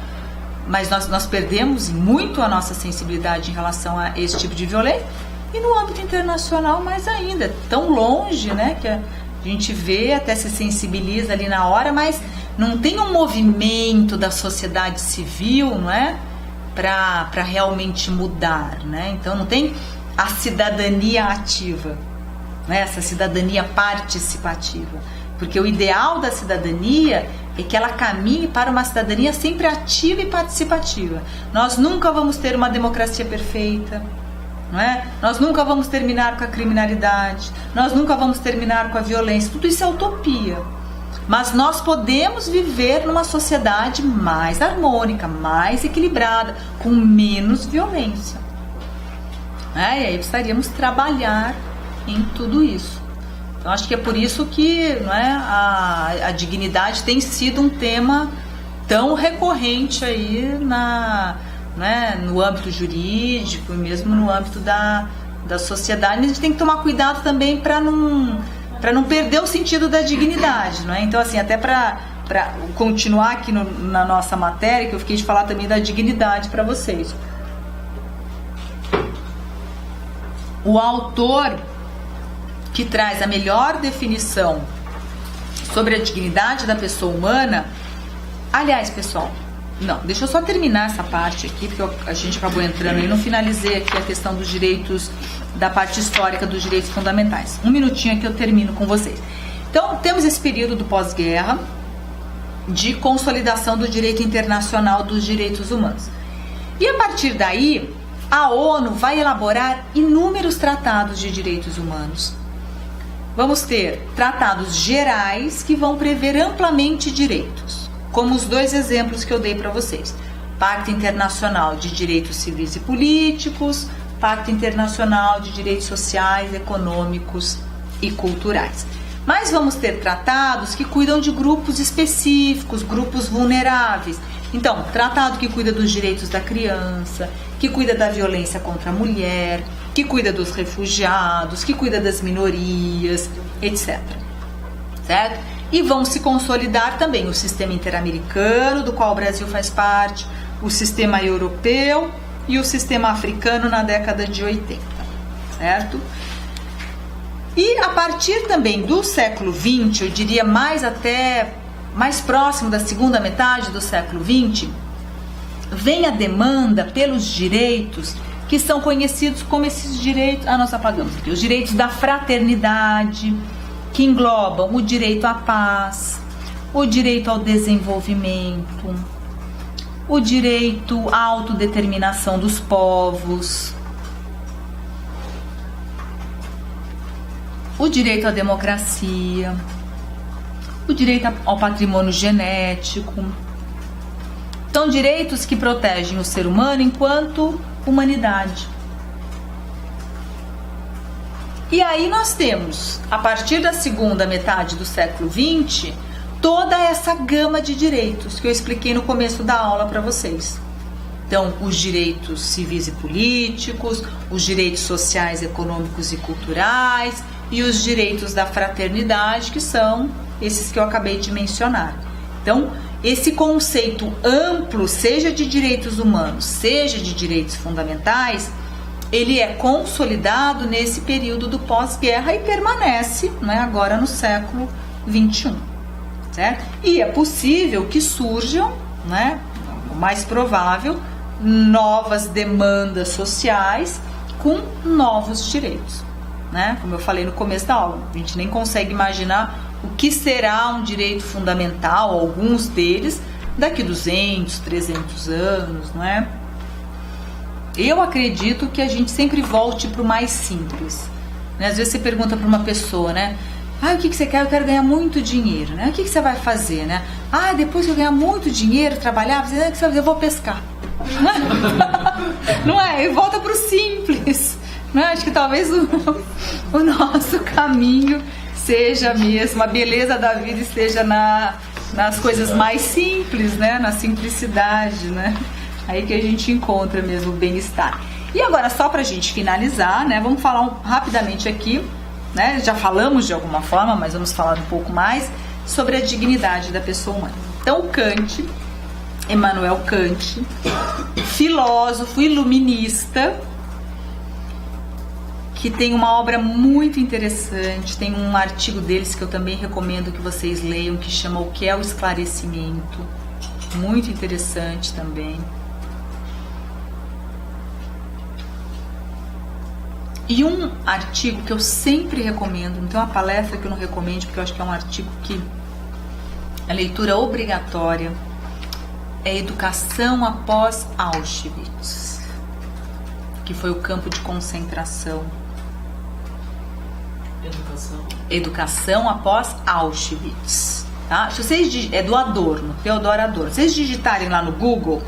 Mas nós perdemos muito a nossa sensibilidade em relação a esse tipo de violência. E no âmbito internacional mais ainda, tão longe, né, que a gente vê, até se sensibiliza ali na hora, mas não tem um movimento da sociedade civil, não é, para realmente mudar, né? Então não tem a cidadania ativa, né, essa cidadania participativa, porque o ideal da cidadania é que ela caminhe para uma cidadania sempre ativa e participativa. Nós nunca vamos ter uma democracia perfeita, não é? Nós nunca vamos terminar com a criminalidade, nós nunca vamos terminar com a violência, tudo isso é utopia. Mas nós podemos viver numa sociedade mais harmônica, mais equilibrada, com menos violência. E aí precisaríamos trabalhar em tudo isso. Então acho que é por isso que, não é, a dignidade tem sido um tema tão recorrente aí né, no âmbito jurídico e mesmo no âmbito da sociedade. A gente tem que tomar cuidado também para não perder o sentido da dignidade, não é? Então, assim, até para continuar aqui na nossa matéria, que eu fiquei de falar também da dignidade para vocês. O autor que traz a melhor definição sobre a dignidade da pessoa humana... Aliás, pessoal, não, deixa eu só terminar essa parte aqui, porque a gente acabou entrando e não finalizei aqui a questão dos direitos, da parte histórica dos direitos fundamentais. Um minutinho aqui eu termino com vocês. Então, temos esse período do pós-guerra de consolidação do direito internacional dos direitos humanos. E a partir daí, a ONU vai elaborar inúmeros tratados de direitos humanos. Vamos ter tratados gerais que vão prever amplamente direitos, como os dois exemplos que eu dei para vocês. Pacto Internacional de Direitos Civis e Políticos, Pacto Internacional de Direitos Sociais, Econômicos e Culturais. Mas vamos ter tratados que cuidam de grupos específicos, grupos vulneráveis. Então, tratado que cuida dos direitos da criança, que cuida da violência contra a mulher, que cuida dos refugiados, que cuida das minorias, etc. Certo? E vão se consolidar também o sistema interamericano, do qual o Brasil faz parte, o sistema europeu e o sistema africano na década de 80, certo? E a partir também do século XX, eu diria mais próximo da segunda metade do século XX, vem a demanda pelos direitos que são conhecidos como esses direitos, nós apagamos aqui, os direitos da fraternidade, que englobam o direito à paz, o direito ao desenvolvimento, o direito à autodeterminação dos povos, o direito à democracia, o direito ao patrimônio genético. São direitos que protegem o ser humano enquanto humanidade. E aí nós temos, a partir da segunda metade do século XX, toda essa gama de direitos que eu expliquei no começo da aula para vocês. Então, os direitos civis e políticos, os direitos sociais, econômicos e culturais e os direitos da fraternidade, que são esses que eu acabei de mencionar. Então, esse conceito amplo, seja de direitos humanos, seja de direitos fundamentais, ele é consolidado nesse período do pós-guerra e permanece, né, agora no século XXI, certo? E é possível que surjam, né, o mais provável, novas demandas sociais com novos direitos, né? Como eu falei no começo da aula, a gente nem consegue imaginar o que será um direito fundamental, alguns deles, daqui 200, 300 anos, não é? Eu acredito que a gente sempre volte para o mais simples, né? Às vezes você pergunta para uma pessoa, né? O que você quer? Eu quero ganhar muito dinheiro, né? O que você vai fazer, né? Depois que eu ganhar muito dinheiro, trabalhar, você vai fazer? Eu vou pescar. Não é? E volta para o simples, não é? Acho que talvez o nosso caminho seja mesmo, a beleza da vida esteja nas coisas mais simples, né? Na simplicidade, né? Aí que a gente encontra mesmo o bem-estar. E agora, só pra gente finalizar, né? Vamos falar rapidamente aqui, né? Já falamos de alguma forma, mas vamos falar um pouco mais sobre a dignidade da pessoa humana. Então, Kant, Immanuel Kant, filósofo iluminista, que tem uma obra muito interessante, tem um artigo deles que eu também recomendo que vocês leiam, que chama O que é o Esclarecimento, muito interessante também. E um artigo que eu sempre recomendo, não tem uma palestra que eu não recomendo, porque eu acho que é um artigo que a leitura obrigatória, é Educação após Auschwitz, que foi o campo de concentração. Educação após Auschwitz, tá? Se vocês é do Adorno, Theodor Adorno. Se vocês digitarem lá no Google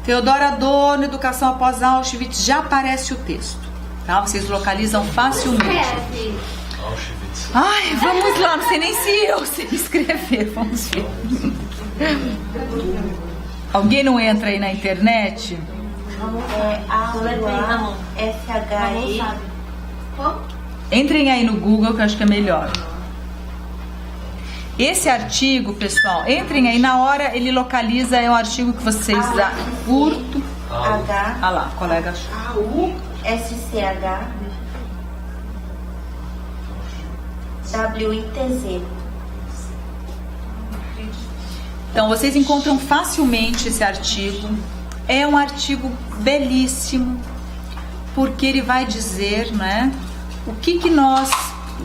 Theodor Adorno, Educação após Auschwitz, já aparece o texto, tá? Vocês localizam facilmente. Auschwitz. Ai, vamos lá, não sei nem se eu sei escrever, vamos ver. Alguém não entra aí na internet? FHE. Entrem aí no Google, que eu acho que é melhor. Esse artigo, pessoal, entrem aí, na hora ele localiza, é um artigo que vocês curto. Ah lá, colega achou. AUSCH WITZ. Então vocês encontram facilmente esse artigo. É um artigo belíssimo, porque ele vai dizer, né, o que nós,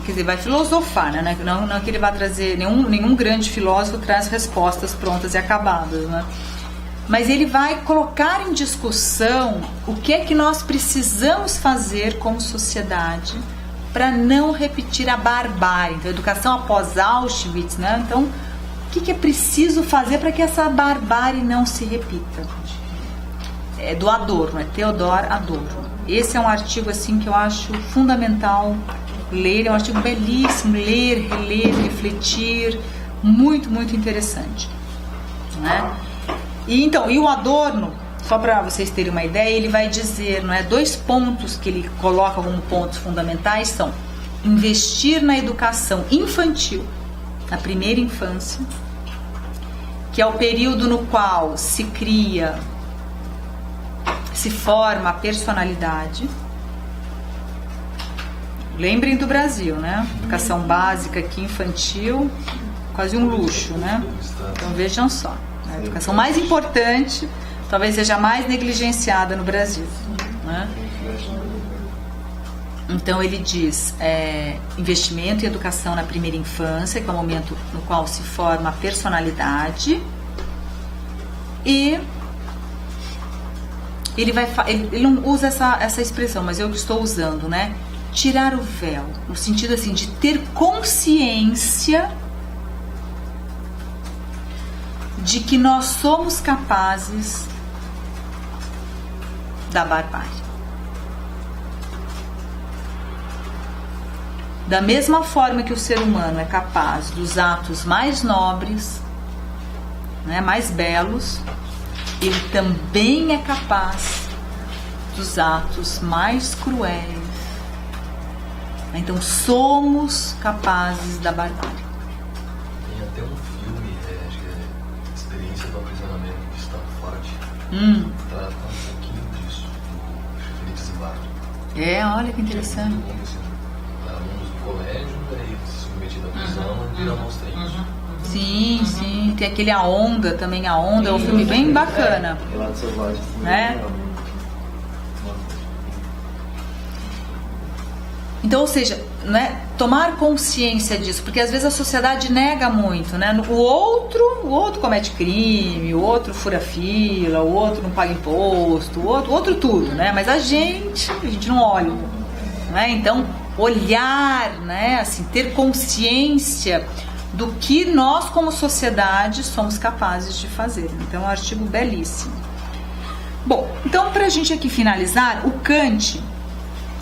quer dizer, vai filosofar, né? Não que ele vai trazer, nenhum grande filósofo traz respostas prontas e acabadas, né? Mas ele vai colocar em discussão o que é que nós precisamos fazer como sociedade para não repetir a barbárie. Então, educação após Auschwitz, né? Então, o que é preciso fazer para que essa barbárie não se repita? É do Adorno, é Theodor Adorno. Esse é um artigo assim que eu acho fundamental ler, é um artigo belíssimo, ler, reler, refletir, muito, muito interessante, né? E o Adorno, só para vocês terem uma ideia, ele vai dizer, não é, 2 pontos que ele coloca como pontos fundamentais são investir na educação infantil, na primeira infância, que é o período no qual se forma a personalidade. Lembrem do Brasil, né? Educação básica aqui, infantil, quase um luxo, né? Então vejam só, a educação mais importante, talvez seja a mais negligenciada no Brasil, né? Então ele diz, investimento em educação na primeira infância, que é o momento no qual se forma a personalidade, e ele não usa essa expressão, mas eu que estou usando, né? Tirar o véu, no sentido assim de ter consciência de que nós somos capazes da barbárie. Da mesma forma que o ser humano é capaz dos atos mais nobres, né, mais belos, ele também é capaz dos atos mais cruéis. Então somos capazes da barbárie. Tem até um filme, acho que é Experiência do Aprisionamento, que está forte. Trata um pouquinho disso, do Felipe Zimbardo. Olha que interessante. Alunos do colégio, aí submetido à prisão, viram monstrinhos. Sim, sim. Tem aquele A Onda também, A Onda é um filme bem bacana. Relatos Selvagens. Né? Então, ou seja, né, tomar consciência disso, porque às vezes a sociedade nega muito, né? O outro comete crime, o outro fura fila, o outro não paga imposto, o outro tudo, né? Mas a gente não olha, né? Então, olhar, né, assim, ter consciência do que nós como sociedade somos capazes de fazer. Então, é um artigo belíssimo. Bom, então para a gente aqui finalizar, o Kant,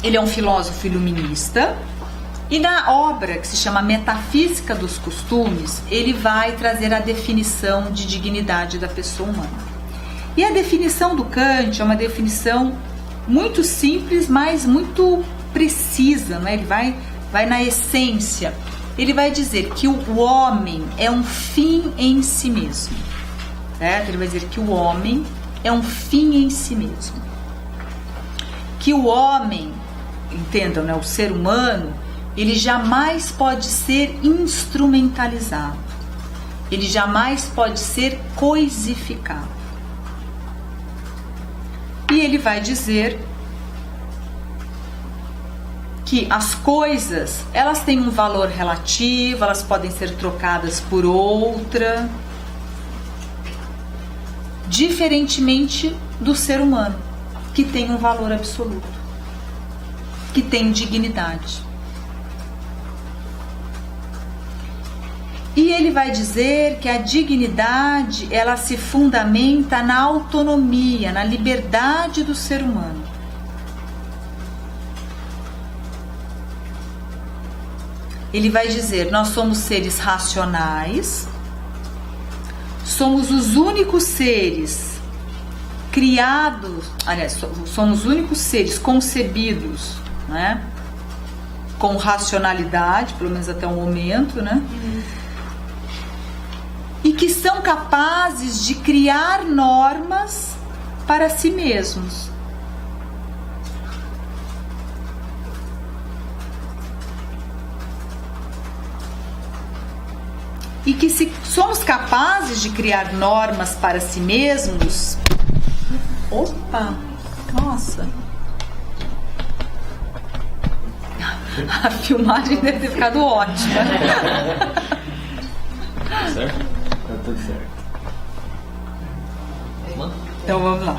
ele é um filósofo iluminista, e na obra que se chama Metafísica dos Costumes, ele vai trazer a definição de dignidade da pessoa humana. E a definição do Kant é uma definição muito simples, mas muito precisa, né? Ele vai na essência. Ele vai dizer que o homem é um fim em si mesmo, certo? Ele vai dizer que o homem é um fim em si mesmo. Que o homem, entendam, né, o ser humano, ele jamais pode ser instrumentalizado. Ele jamais pode ser coisificado. E ele vai dizer que as coisas, elas têm um valor relativo, elas podem ser trocadas por outra, diferentemente do ser humano, que tem um valor absoluto, que tem dignidade. E ele vai dizer que a dignidade, ela se fundamenta na autonomia, na liberdade do ser humano. Ele vai dizer, nós somos seres racionais, somos os únicos seres criados, aliás, somos os únicos seres concebidos, né, com racionalidade, pelo menos até o momento, né? E que são capazes de criar normas para si mesmos. E que se somos capazes de criar normas para si mesmos... Opa! Nossa! A filmagem deve ter ficado ótima. Certo? Tá tudo certo. Então vamos lá.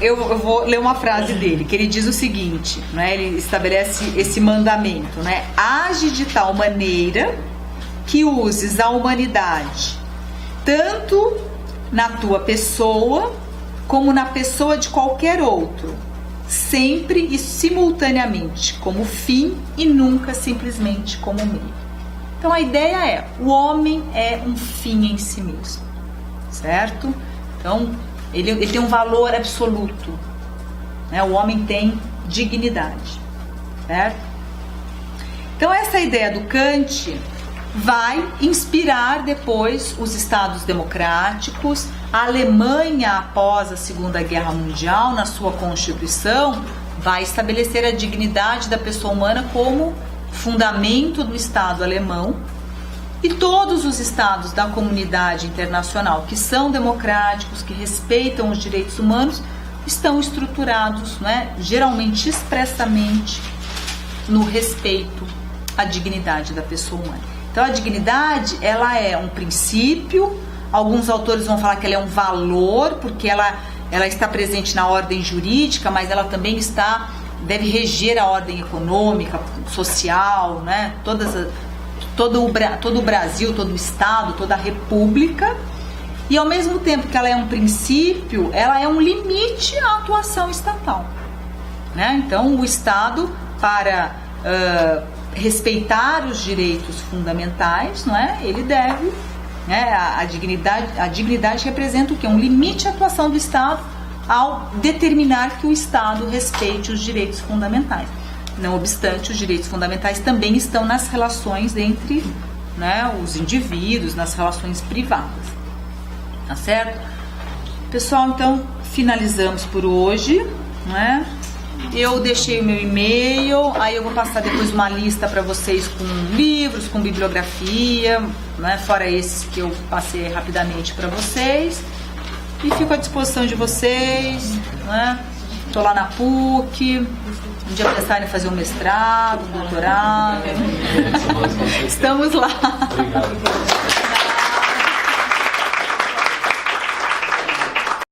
Eu vou ler uma frase dele, que ele diz o seguinte, né? Ele estabelece esse mandamento, né? Age de tal maneira que uses a humanidade tanto na tua pessoa como na pessoa de qualquer outro, sempre e simultaneamente como fim e nunca simplesmente como meio. Então a ideia é, o homem é um fim em si mesmo, certo? Então ele tem um valor absoluto, né? O homem tem dignidade, certo? Então essa ideia do Kant vai inspirar depois os Estados democráticos. A Alemanha, após a Segunda Guerra Mundial, na sua Constituição, vai estabelecer a dignidade da pessoa humana como fundamento do Estado alemão. E todos os estados da comunidade internacional que são democráticos, que respeitam os direitos humanos, estão estruturados, né, geralmente expressamente no respeito à dignidade da pessoa humana. Então a dignidade, ela é um princípio, alguns autores vão falar que ela é um valor, porque ela está presente na ordem jurídica, mas ela também deve reger a ordem econômica, social, né? Todo o Brasil, todo o Estado, toda a República. E ao mesmo tempo que ela é um princípio, ela é um limite à atuação estatal, né? Então o Estado, para respeitar os direitos fundamentais, não é? Ele deve, né? A dignidade representa o quê? Um limite à atuação do Estado ao determinar que o Estado respeite os direitos fundamentais. Não obstante, os direitos fundamentais também estão nas relações entre, né, os indivíduos, nas relações privadas. Tá certo? Pessoal, então finalizamos por hoje, né? Eu deixei o meu e-mail, aí eu vou passar depois uma lista para vocês com livros, com bibliografia, né, fora esses que eu passei rapidamente para vocês. E fico à disposição de vocês, né? Estou lá na PUC, um dia pensar em fazer um mestrado, um doutorado. Estamos lá. Obrigado.